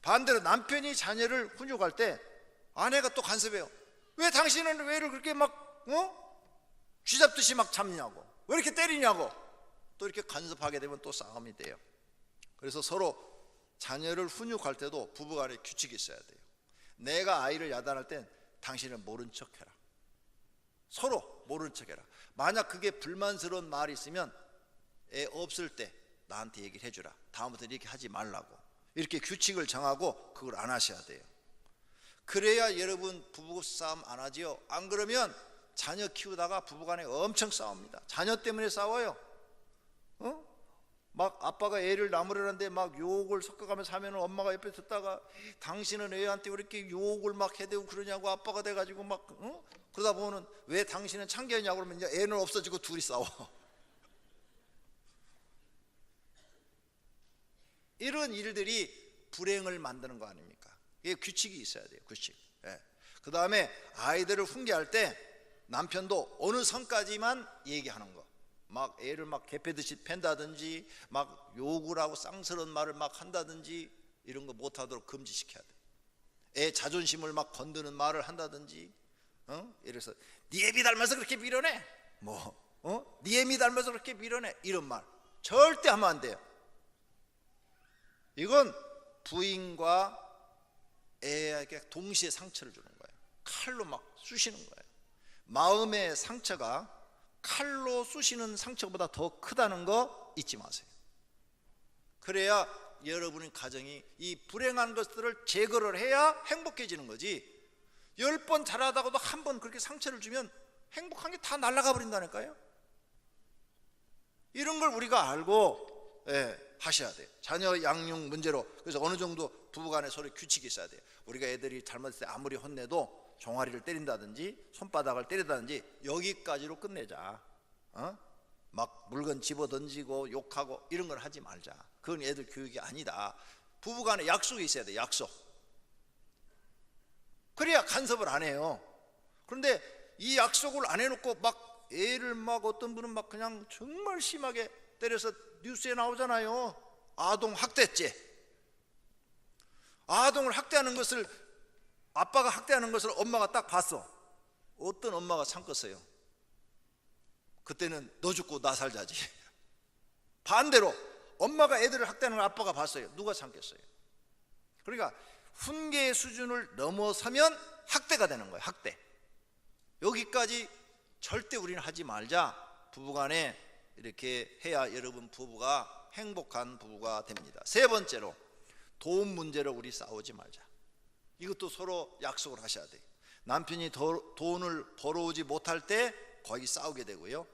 Speaker 6: 반대로 남편이 자녀를 훈육할 때 아내가 또 간섭해요. 왜 당신은 애를 그렇게 막 쥐잡듯이 막 잡냐고, 왜 이렇게 때리냐고, 또 이렇게 간섭하게 되면 또 싸움이 돼요. 그래서 서로 자녀를 훈육할 때도 부부간에 규칙이 있어야 돼요. 내가 아이를 야단할 땐 당신은 모른 척해라. 서로 모른 척해라. 만약 그게 불만스러운 말이 있으면 애 없을 때 나한테 얘기를 해주라. 다음부터 이렇게 하지 말라고. 이렇게 규칙을 정하고 그걸 안 하셔야 돼요. 그래야 여러분 부부싸움 안 하지요. 안 그러면 자녀 키우다가 부부간에 엄청 싸웁니다. 자녀 때문에 싸워요. 막 아빠가 애를 나무라는데 막 욕을 섞어가면서 하면 엄마가 옆에 듣다가 당신은 애한테 왜 이렇게 욕을 막 해대고 그러냐고 아빠가 돼가지고 막 그러다 보면 왜 당신은 참견이냐고 그러면 이제 애는 없어지고 둘이 싸워. 이런 일들이 불행을 만드는 거 아닙니까? 이게 규칙이 있어야 돼요. 규칙. 예. 그 다음에 아이들을 훈계할 때 남편도 어느 선까지만 얘기하는 거. 막 애를 막 개패듯이 팬다든지 막 욕을 하고 쌍스러운 말을 막 한다든지 이런 거 못하도록 금지시켜야 돼. 애 자존심을 막 건드는 말을 한다든지, 이래서 네 애비 닮아서 그렇게 밀어내, 네 애미 닮아서 그렇게 밀어내, 이런 말 절대 하면 안 돼요. 이건 부인과 애에게 동시에 상처를 주는 거예요. 칼로 막 쑤시는 거예요. 마음의 상처가 칼로 쑤시는 상처보다 더 크다는 거 잊지 마세요. 그래야 여러분의 가정이 이 불행한 것들을 제거를 해야 행복해지는 거지. 10번 잘하다가도 한 번 그렇게 상처를 주면 행복한 게 다 날아가 버린다니까요. 이런 걸 우리가 알고 하셔야 돼요. 자녀 양육 문제로. 그래서 어느 정도 부부간에 서로 규칙이 있어야 돼요. 우리가 애들이 잘못했을 때 아무리 혼내도 종아리를 때린다든지 손바닥을 때리다든지 여기까지로 끝내자. 막 물건 집어 던지고 욕하고 이런 걸 하지 말자. 그건 애들 교육이 아니다. 부부간에 약속이 있어야 돼. 약속. 그래야 간섭을 안 해요. 그런데 이 약속을 안 해놓고 막 애를 막 어떤 분은 막 그냥 정말 심하게 때려서 뉴스에 나오잖아요. 아동 학대죄. 아동을 학대하는 것을, 아빠가 학대하는 것을 엄마가 딱 봤어. 어떤 엄마가 참겠어요? 그때는 너 죽고 나 살자지. 반대로 엄마가 애들을 학대하는 걸 아빠가 봤어요. 누가 참겠어요? 그러니까 훈계의 수준을 넘어서면 학대가 되는 거예요. 학대. 여기까지 절대 우리는 하지 말자. 부부간에 이렇게 해야 여러분 부부가 행복한 부부가 됩니다. 세 번째로, 돈 문제로 우리 싸우지 말자. 이것도 서로 약속을 하셔야 돼요. 남편이 돈을 벌어오지 못할 때 거의 싸우게 되고요.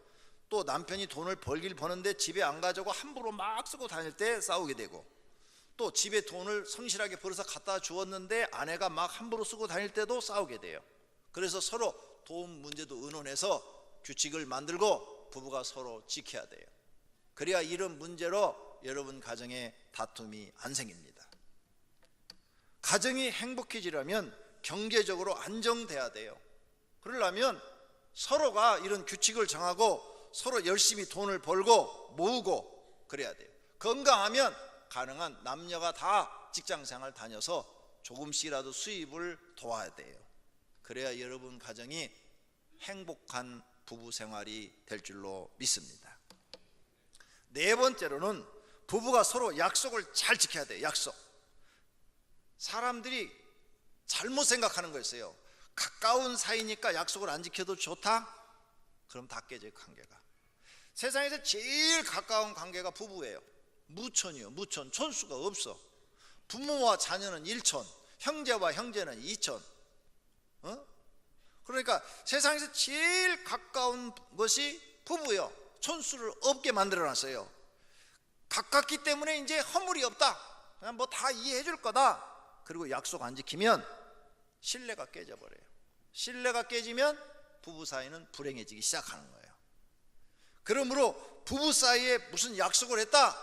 Speaker 6: 또 남편이 돈을 벌길 버는데 집에 안 가져고 함부로 막 쓰고 다닐 때 싸우게 되고, 또 집에 돈을 성실하게 벌어서 갖다 주었는데 아내가 막 함부로 쓰고 다닐 때도 싸우게 돼요. 그래서 서로 돈 문제도 의논해서 규칙을 만들고 부부가 서로 지켜야 돼요. 그래야 이런 문제로 여러분 가정에 다툼이 안 생깁니다. 가정이 행복해지려면 경제적으로 안정돼야 돼요. 그러려면 서로가 이런 규칙을 정하고 서로 열심히 돈을 벌고 모으고 그래야 돼요. 건강하면 가능한 남녀가 다 직장생활 다녀서 조금씩이라도 수입을 도와야 돼요. 그래야 여러분 가정이 행복한 부부 생활이 될 줄로 믿습니다. 네 번째로는 부부가 서로 약속을 잘 지켜야 돼요. 약속. 사람들이 잘못 생각하는 거였어요. 가까운 사이니까 약속을 안 지켜도 좋다? 그럼 다 깨져요, 관계가. 세상에서 제일 가까운 관계가 부부예요. 무촌이요. 무촌. 촌수가 없어. 부모와 자녀는 1촌, 형제와 형제는 2촌. 그러니까 세상에서 제일 가까운 것이 부부예요. 촌수를 없게 만들어놨어요. 가깝기 때문에 이제 허물이 없다. 그냥 뭐 다 이해해 줄 거다. 그리고 약속 안 지키면 신뢰가 깨져버려요. 신뢰가 깨지면 부부 사이는 불행해지기 시작하는 거예요. 그러므로 부부 사이에 무슨 약속을 했다?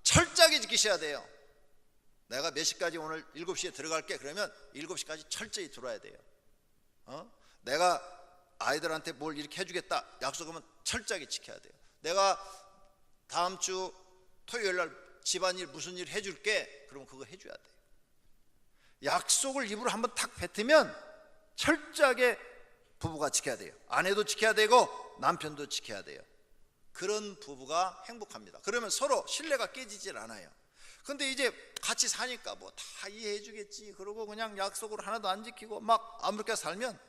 Speaker 6: 철저하게 지키셔야 돼요. 내가 몇 시까지 오늘 7시에 들어갈게. 그러면 7시까지 철저히 들어야 돼요. 내가 아이들한테 뭘 이렇게 해주겠다. 약속하면 철저하게 지켜야 돼요. 내가 다음 주 토요일 날 집안일 무슨 일 해줄게. 그러면 그거 해줘야 돼요. 약속을 입으로 한번 탁 뱉으면 철저하게 부부가 지켜야 돼요. 아내도 지켜야 되고 남편도 지켜야 돼요. 그런 부부가 행복합니다. 그러면 서로 신뢰가 깨지질 않아요. 근데 이제 같이 사니까 뭐 다 이해해 주겠지 그러고 그냥 약속을 하나도 안 지키고 막 아무렇게 살면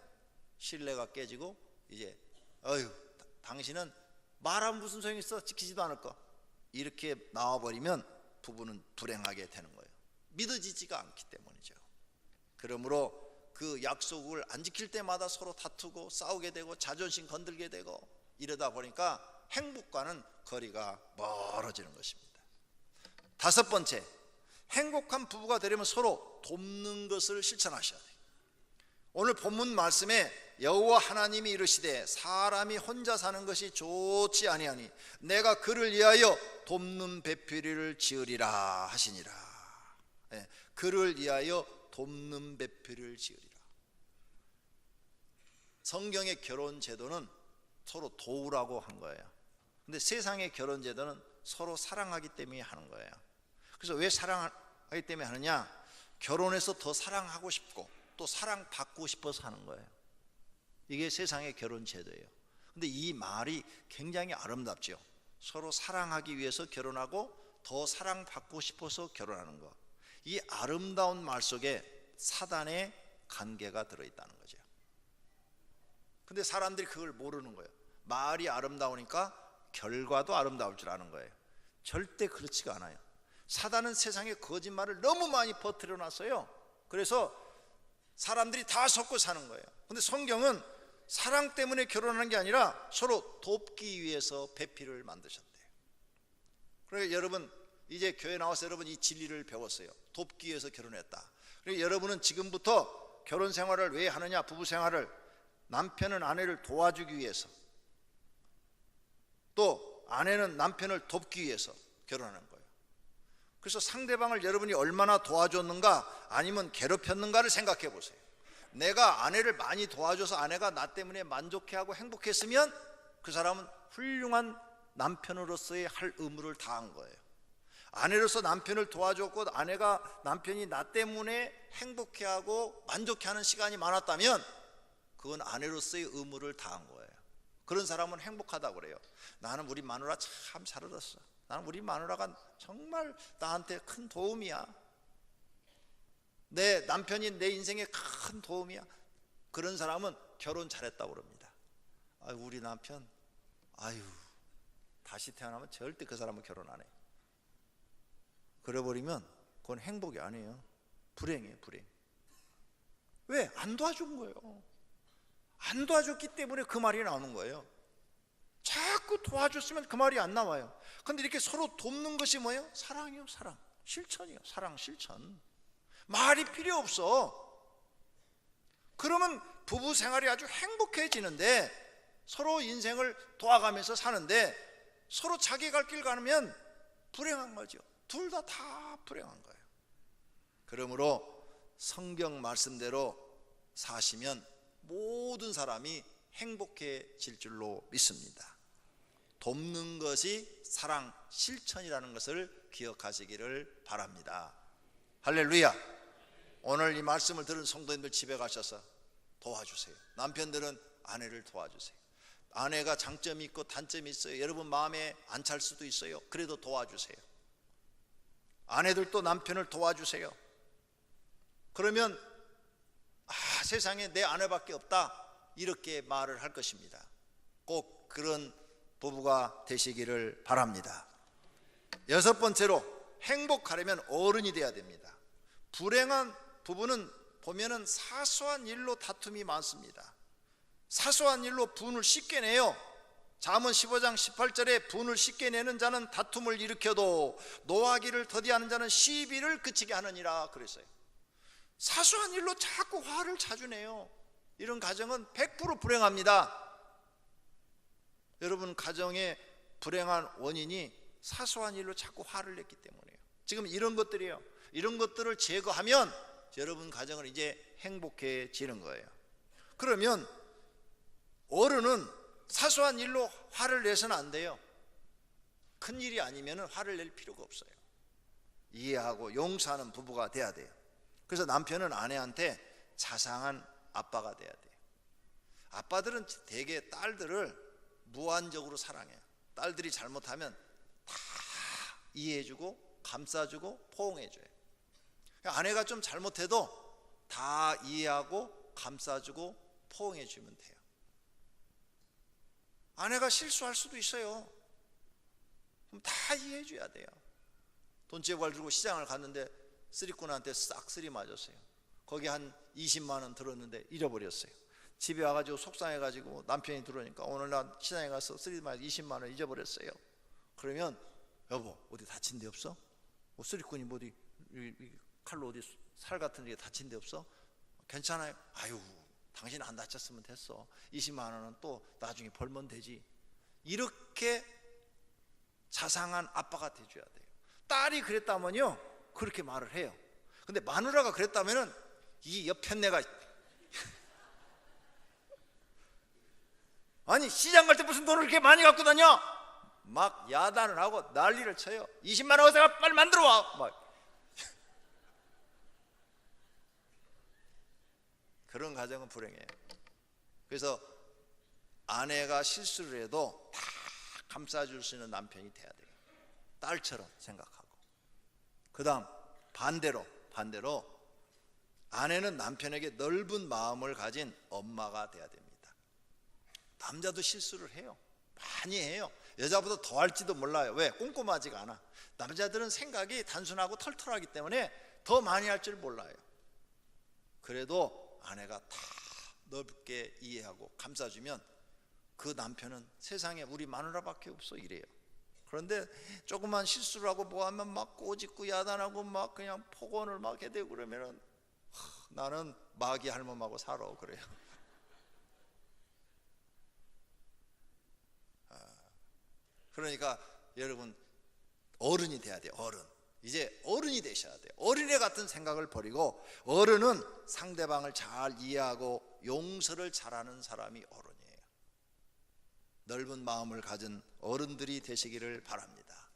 Speaker 6: 신뢰가 깨지고 이제 당신은 말하면 무슨 소용이 있어? 지키지도 않을 거. 이렇게 나와버리면 부부는 불행하게 되는 거예요. 믿어지지가 않기 때문이죠. 그러므로 그 약속을 안 지킬 때마다 서로 다투고 싸우게 되고 자존심 건들게 되고 이러다 보니까 행복과는 거리가 멀어지는 것입니다. 다섯 번째, 행복한 부부가 되려면 서로 돕는 것을 실천하셔야 돼요. 오늘 본문 말씀에 여호와 하나님이 이르시되 사람이 혼자 사는 것이 좋지 아니하니 내가 그를 위하여 돕는 배필을 지으리라 하시니라. 그를 위하여 돕는 배필을 지으리라. 성경의 결혼 제도는 서로 도우라고 한 거예요. 근데 세상의 결혼 제도는 서로 사랑하기 때문에 하는 거예요. 그래서 왜 사랑하기 때문에 하느냐? 결혼해서 더 사랑하고 싶고 또 사랑받고 싶어서 하는 거예요. 이게 세상의 결혼 제도예요. 근데 이 말이 굉장히 아름답죠. 서로 사랑하기 위해서 결혼하고 더 사랑받고 싶어서 결혼하는 거. 이 아름다운 말 속에 사단의 관계가 들어있다는 거죠. 근데 사람들이 그걸 모르는 거예요. 말이 아름다우니까 결과도 아름다울 줄 아는 거예요. 절대 그렇지가 않아요. 사단은 세상에 거짓말을 너무 많이 퍼뜨려 놨어요. 그래서 사람들이 다 섞고 사는 거예요. 근데 성경은 사랑 때문에 결혼하는 게 아니라 서로 돕기 위해서 배필을 만드셨대요. 그러니까 여러분 이제 교회 나와서 여러분 이 진리를 배웠어요. 돕기 위해서 결혼했다. 그러니까 여러분은 지금부터 결혼 생활을 왜 하느냐? 부부 생활을 남편은 아내를 도와주기 위해서 또 아내는 남편을 돕기 위해서 결혼하는 거예요. 그래서 상대방을 여러분이 얼마나 도와줬는가 아니면 괴롭혔는가를 생각해 보세요. 내가 아내를 많이 도와줘서 아내가 나 때문에 만족해하고 행복했으면 그 사람은 훌륭한 남편으로서의 할 의무를 다한 거예요. 아내로서 남편을 도와줬고 남편이 나 때문에 행복해하고 만족해하는 시간이 많았다면 그건 아내로서의 의무를 다한 거예요. 그런 사람은 행복하다고 그래요. 나는 우리 마누라 참 잘 얻었어. 나는 우리 마누라가 정말 나한테 큰 도움이야. 내 남편이 내 인생에 큰 도움이야. 그런 사람은 결혼 잘했다고 그럽니다. 우리 남편 다시 태어나면 절대 그 사람은 결혼 안 해. 그래버리면 그건 행복이 아니에요. 불행이에요. 불행. 왜? 안 도와준 거예요. 안 도와줬기 때문에 그 말이 나오는 거예요. 자꾸 도와줬으면 그 말이 안 나와요. 근데 이렇게 서로 돕는 것이 뭐예요? 사랑이요. 사랑. 실천이요. 사랑 실천. 말이 필요 없어. 그러면 부부 생활이 아주 행복해지는데 서로 인생을 도와가면서 사는데 서로 자기 갈 길 가면 불행한 거죠. 둘 다 불행한 거예요. 그러므로 성경 말씀대로 사시면 모든 사람이 행복해질 줄로 믿습니다. 돕는 것이 사랑 실천이라는 것을 기억하시기를 바랍니다. 할렐루야. 오늘 이 말씀을 들은 성도님들 집에 가셔서 도와주세요. 남편들은 아내를 도와주세요. 아내가 장점이 있고 단점이 있어요. 여러분 마음에 안 찰 수도 있어요. 그래도 도와주세요. 아내들도 남편을 도와주세요. 그러면 세상에 내 아내밖에 없다 이렇게 말을 할 것입니다. 꼭 그런 부부가 되시기를 바랍니다. 여섯 번째로 행복하려면 어른이 돼야 됩니다. 불행한 부부는 보면은 사소한 일로 다툼이 많습니다. 사소한 일로 분을 쉽게 내요. 잠언 15장 18절에 분을 쉽게 내는 자는 다툼을 일으켜도 노하기를 더디하는 자는 시비를 그치게 하느니라 그랬어요. 사소한 일로 자꾸 화를 자주 내요. 이런 가정은 100% 불행합니다. 여러분 가정의 불행한 원인이 사소한 일로 자꾸 화를 냈기 때문에요. 지금 이런 것들이에요. 이런 것들을 제거하면 여러분 가정은 이제 행복해지는 거예요. 그러면 어른은 사소한 일로 화를 내서는 안 돼요. 큰 일이 아니면 화를 낼 필요가 없어요. 이해하고 용서하는 부부가 돼야 돼요. 그래서 남편은 아내한테 자상한 아빠가 돼야 돼요. 아빠들은 대개 딸들을 무한적으로 사랑해요. 딸들이 잘못하면 다 이해해주고 감싸주고 포옹해줘요. 아내가 좀 잘못해도 다 이해하고 감싸주고 포옹해주면 돼요. 아내가 실수할 수도 있어요. 그럼 다 이해해줘야 돼요. 돈째발 들고 시장을 갔는데 쓰리꾼한테 싹 쓰리 맞았어요. 거기 한 20만 원 들었는데 잃어버렸어요. 집에 와가지고 속상해가지고 남편이 들어오니까 오늘 나 시장에 가서 쓰리 맞아 20만 원 잊어버렸어요. 그러면 여보 어디 다친 데 없어? 쓰리꾼이 뭐 어디 칼로 어디 살 같은 데 다친 데 없어? 괜찮아요. 아유 당신 안 다쳤으면 됐어. 20만 원은 또 나중에 벌면 되지. 이렇게 자상한 아빠가 돼줘야 돼요. 딸이 그랬다면요 그렇게 말을 해요. 근데 마누라가 그랬다면은 이 옆편내가 아니 시장 갈 때 무슨 돈을 그렇게 많이 갖고 다녀? 막 야단을 하고 난리를 쳐요. 20만 원 어서 빨리 만들어 와. 막 그런 가정은 불행해요. 그래서 아내가 실수를 해도 다 감싸줄 수 있는 남편이 돼야 돼요. 딸처럼 생각하고. 그 다음 반대로 아내는 남편에게 넓은 마음을 가진 엄마가 돼야 됩니다. 남자도 실수를 해요. 많이 해요. 여자보다 더 할지도 몰라요. 왜? 꼼꼼하지가 않아. 남자들은 생각이 단순하고 털털하기 때문에 더 많이 할 줄 몰라요. 그래도 아내가 다 넓게 이해하고 감싸주면 그 남편은 세상에 우리 마누라밖에 없어 이래요. 그런데 조그만 실수를 하고 뭐하면 막 꼬집고 야단하고 막 그냥 폭언을 막 해대고 그러면은 나는 마귀 할멈하고 살아 그래요. 그러니까 여러분 어른이 돼야 돼요. 어른. 이제 어른이 되셔야 돼요. 어린애 같은 생각을 버리고 어른은 상대방을 잘 이해하고 용서를 잘하는 사람이 어른이에요. 넓은 마음을 가진 어른들이 되시기를 바랍니다.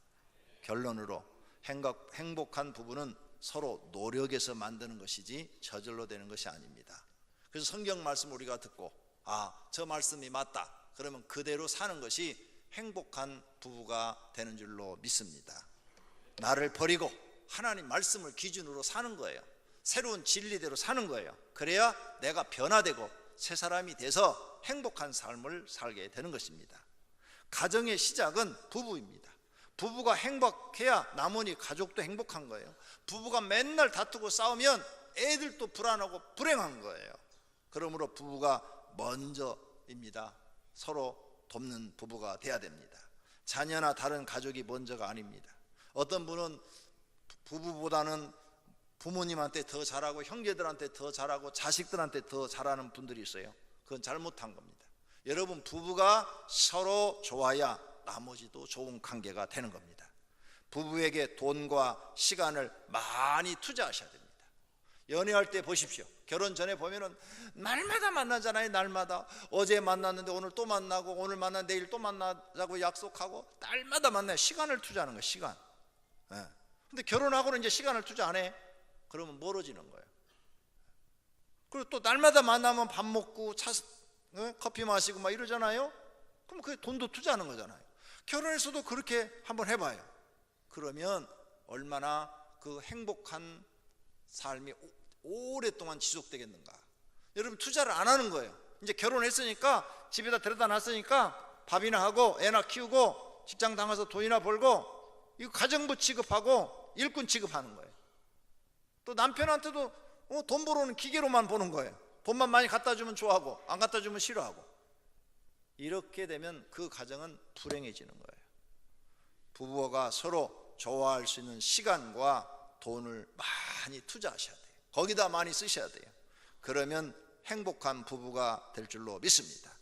Speaker 6: 결론으로 행복한 부부는 서로 노력해서 만드는 것이지 저절로 되는 것이 아닙니다. 그래서 성경 말씀 우리가 듣고 저 말씀이 맞다 그러면 그대로 사는 것이 행복한 부부가 되는 줄로 믿습니다. 나를 버리고 하나님 말씀을 기준으로 사는 거예요. 새로운 진리대로 사는 거예요. 그래야 내가 변화되고 새 사람이 돼서 행복한 삶을 살게 되는 것입니다. 가정의 시작은 부부입니다. 부부가 행복해야 나머지 가족도 행복한 거예요. 부부가 맨날 다투고 싸우면 애들도 불안하고 불행한 거예요. 그러므로 부부가 먼저입니다. 서로 돕는 부부가 돼야 됩니다. 자녀나 다른 가족이 먼저가 아닙니다. 어떤 분은 부부보다는 부모님한테 더 잘하고 형제들한테 더 잘하고 자식들한테 더 잘하는 분들이 있어요. 그건 잘못한 겁니다. 여러분 부부가 서로 좋아야 나머지도 좋은 관계가 되는 겁니다. 부부에게 돈과 시간을 많이 투자하셔야 됩니다. 연애할 때 보십시오. 결혼 전에 보면은 날마다 만나잖아요. 날마다 어제 만났는데 오늘 또 만나고, 오늘 만나 내일 또 만나자고 약속하고 날마다 만나요. 시간을 투자하는 거예요. 시간. 근데 결혼하고는 이제 시간을 투자 안 해. 그러면 멀어지는 거예요. 그리고 또 날마다 만나면 밥 먹고 커피 마시고 막 이러잖아요. 그럼 그게 돈도 투자하는 거잖아요. 결혼해서도 그렇게 한번 해봐요. 그러면 얼마나 그 행복한 삶이 오랫동안 지속되겠는가. 여러분 투자를 안 하는 거예요. 이제 결혼했으니까, 집에다 데려다 놨으니까 밥이나 하고 애나 키우고 직장 다녀서 돈이나 벌고, 이거 가정부 취급하고 일꾼 취급하는 거예요. 또 남편한테도 돈 벌어오는 기계로만 보는 거예요. 돈만 많이 갖다 주면 좋아하고 안 갖다 주면 싫어하고. 이렇게 되면 그 가정은 불행해지는 거예요. 부부가 서로 좋아할 수 있는 시간과 돈을 많이 투자하셔야 돼요. 거기다 많이 쓰셔야 돼요. 그러면 행복한 부부가 될 줄로 믿습니다.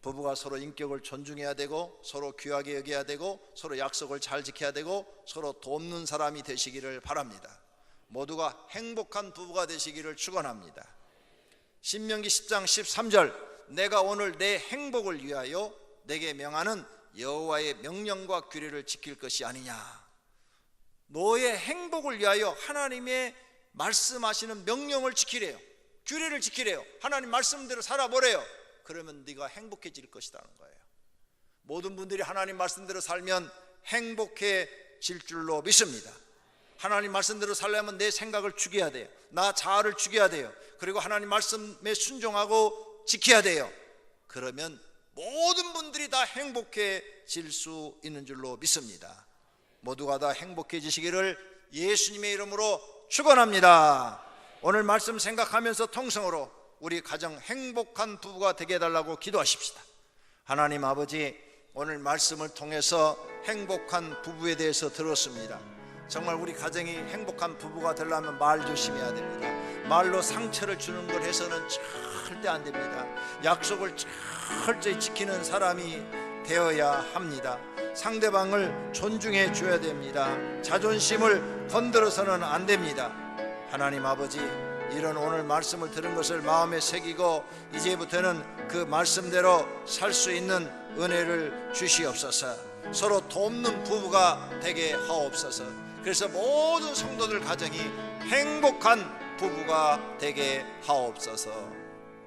Speaker 6: 부부가 서로 인격을 존중해야 되고, 서로 귀하게 여겨야 되고, 서로 약속을 잘 지켜야 되고, 서로 돕는 사람이 되시기를 바랍니다. 모두가 행복한 부부가 되시기를 축원합니다. 신명기 10장 13절, 내가 오늘 내 행복을 위하여 내게 명하는 여호와의 명령과 규례를 지킬 것이 아니냐. 너의 행복을 위하여 하나님의 말씀하시는 명령을 지키래요. 규례를 지키래요. 하나님 말씀대로 살아보래요. 그러면 네가 행복해질 것이라는 거예요. 모든 분들이 하나님 말씀대로 살면 행복해질 줄로 믿습니다. 하나님 말씀대로 살려면 내 생각을 죽여야 돼요. 나 자아를 죽여야 돼요. 그리고 하나님 말씀에 순종하고 지켜야 돼요. 그러면 모든 분들이 다 행복해질 수 있는 줄로 믿습니다. 모두가 다 행복해지시기를 예수님의 이름으로 축원합니다. 오늘 말씀 생각하면서 통성으로 우리 가정 행복한 부부가 되게 해달라고 기도하십시다. 하나님 아버지, 오늘 말씀을 통해서 행복한 부부에 대해서 들었습니다. 정말 우리 가정이 행복한 부부가 되려면 말 조심해야 됩니다. 말로 상처를 주는 걸 해서는 절대 안 됩니다. 약속을 철저히 지키는 사람이 되어야 합니다. 상대방을 존중해 줘야 됩니다. 자존심을 건드려서는 안 됩니다. 하나님 아버지, 이런 오늘 말씀을 들은 것을 마음에 새기고 이제부터는 그 말씀대로 살 수 있는 은혜를 주시옵소서. 서로 돕는 부부가 되게 하옵소서. 그래서 모든 성도들 가정이 행복한 부부가 되게 하옵소서.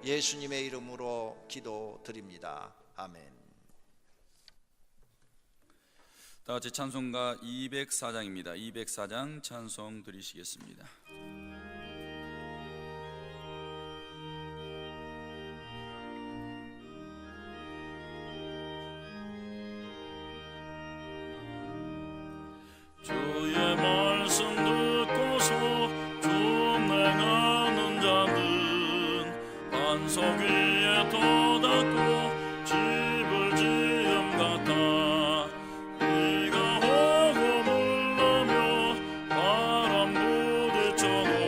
Speaker 6: 예수님의 이름으로 기도드립니다. 아멘.
Speaker 1: 다 같이 찬송가 204장입니다. 204장 찬송 드리시겠습니다.
Speaker 2: 주의 말씀 듣고서 준행하는 자는 반석 위에 돋았고 집을 지음 같아. 비가 오고 물나며 바람 부딪혀도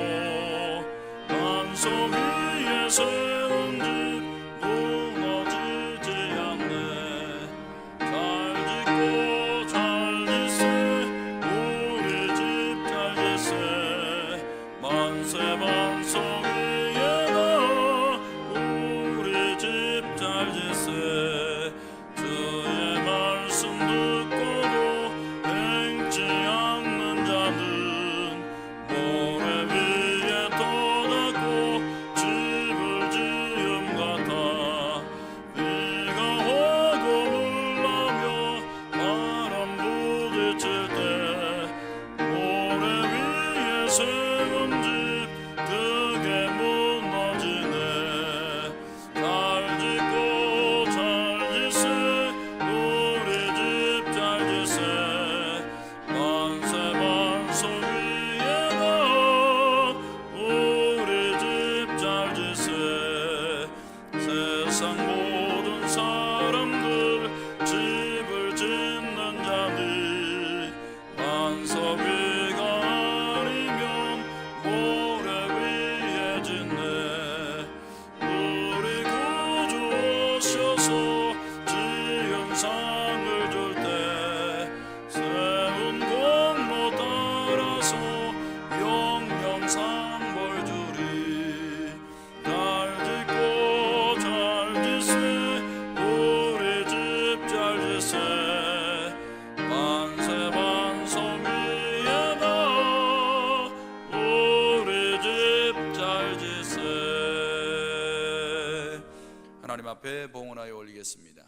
Speaker 1: 드리겠습니다.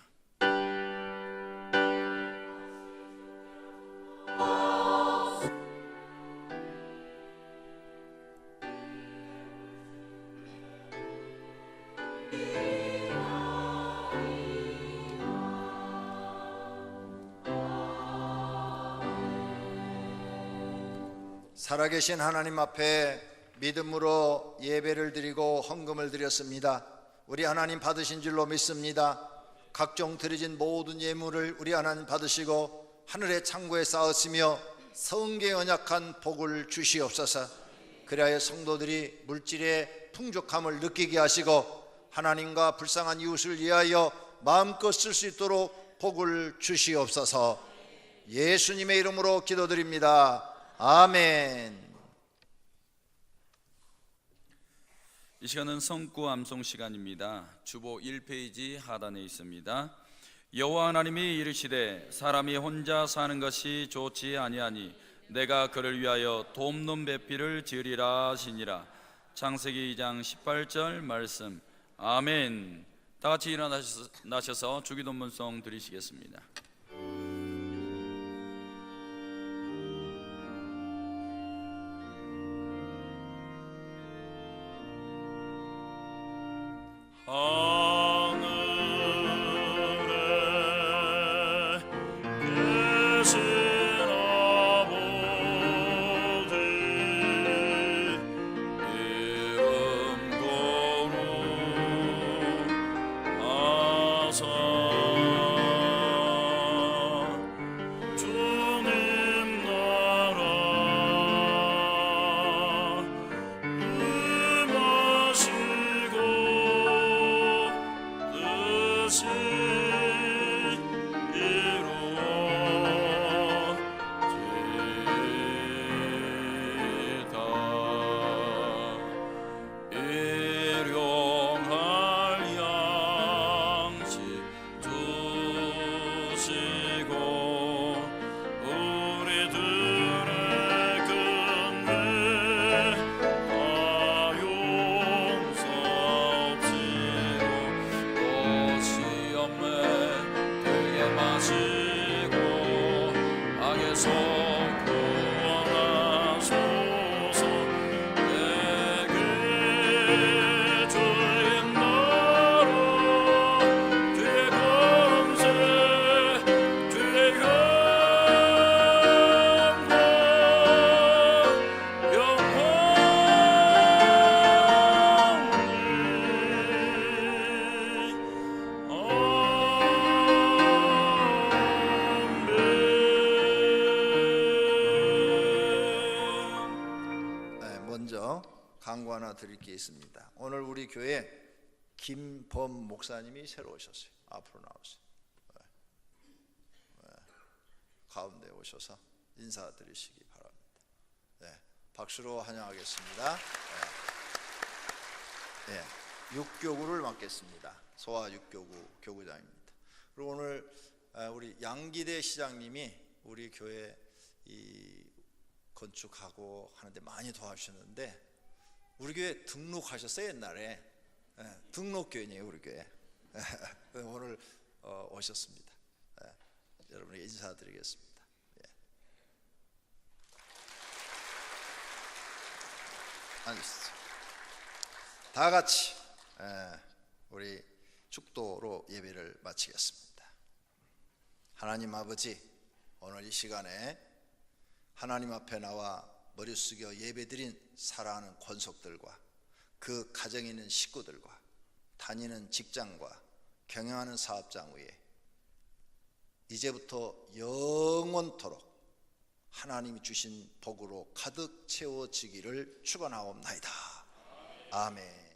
Speaker 6: 살아계신 하나님 앞에 믿음으로 예배를 드리고 헌금을 드렸습니다. 우리 하나님 받으신 줄로 믿습니다. 각종 드려진 모든 예물을 우리 하나님 받으시고 하늘의 창고에 쌓았으며 성경에 언약한 복을 주시옵소서. 그리하여 성도들이 물질의 풍족함을 느끼게 하시고 하나님과 불쌍한 이웃을 위하여 마음껏 쓸 수 있도록 복을 주시옵소서. 예수님의 이름으로 기도드립니다. 아멘.
Speaker 1: 이 시간은 성구 암송 시간입니다. 주보 1페이지 하단에 있습니다. 여호와 하나님이 이르시되 사람이 혼자 사는 것이 좋지 아니하니 내가 그를 위하여 돕는 배필을 지으리라 하시니라. 창세기 2장 18절 말씀. 아멘. 다 같이 일어나셔서 주기도문송 드리시겠습니다.
Speaker 2: 하늘에 계신 아버지 이름 거룩하사 주님 나라 임하시고 뜻이 이루어지다. 일용할 양식 주시고 우리들의 근대 다 용서하옵시고 시험에 들게 마시고 악에서 구원하소서. 내게 주인 나라 주의 권세 주의 영광
Speaker 6: 먼저 강구 하나 드릴 게 있습니다. 오늘 우리 교회 김범 목사님이 새로 오셨어요. 앞으로 나오세요. 가운데 오셔서 인사드리시기 바랍니다. 박수로 환영하겠습니다. 육교구를 맡겠습니다. 소아 육교구 교구장입니다. 그리고 오늘 우리 양기대 시장님이 우리 교회 이 건축하고 하는데 많이 도와주셨는데 우리 교회 등록하셨어요. 옛날에 등록교인이에요 우리 교회. 오늘 오셨습니다. 여러분에게 인사드리겠습니다. 앉으시죠. 다 같이 우리 축도로 예배를 마치겠습니다. 하나님 아버지, 오늘 이 시간에 하나님 앞에 나와 머리 숙여 예배드린 사랑하는 권속들과 그 가정에 있는 식구들과 다니는 직장과 경영하는 사업장 위에 이제부터 영원토록 하나님이 주신 복으로 가득 채워지기를 축원하옵나이다. 아멘.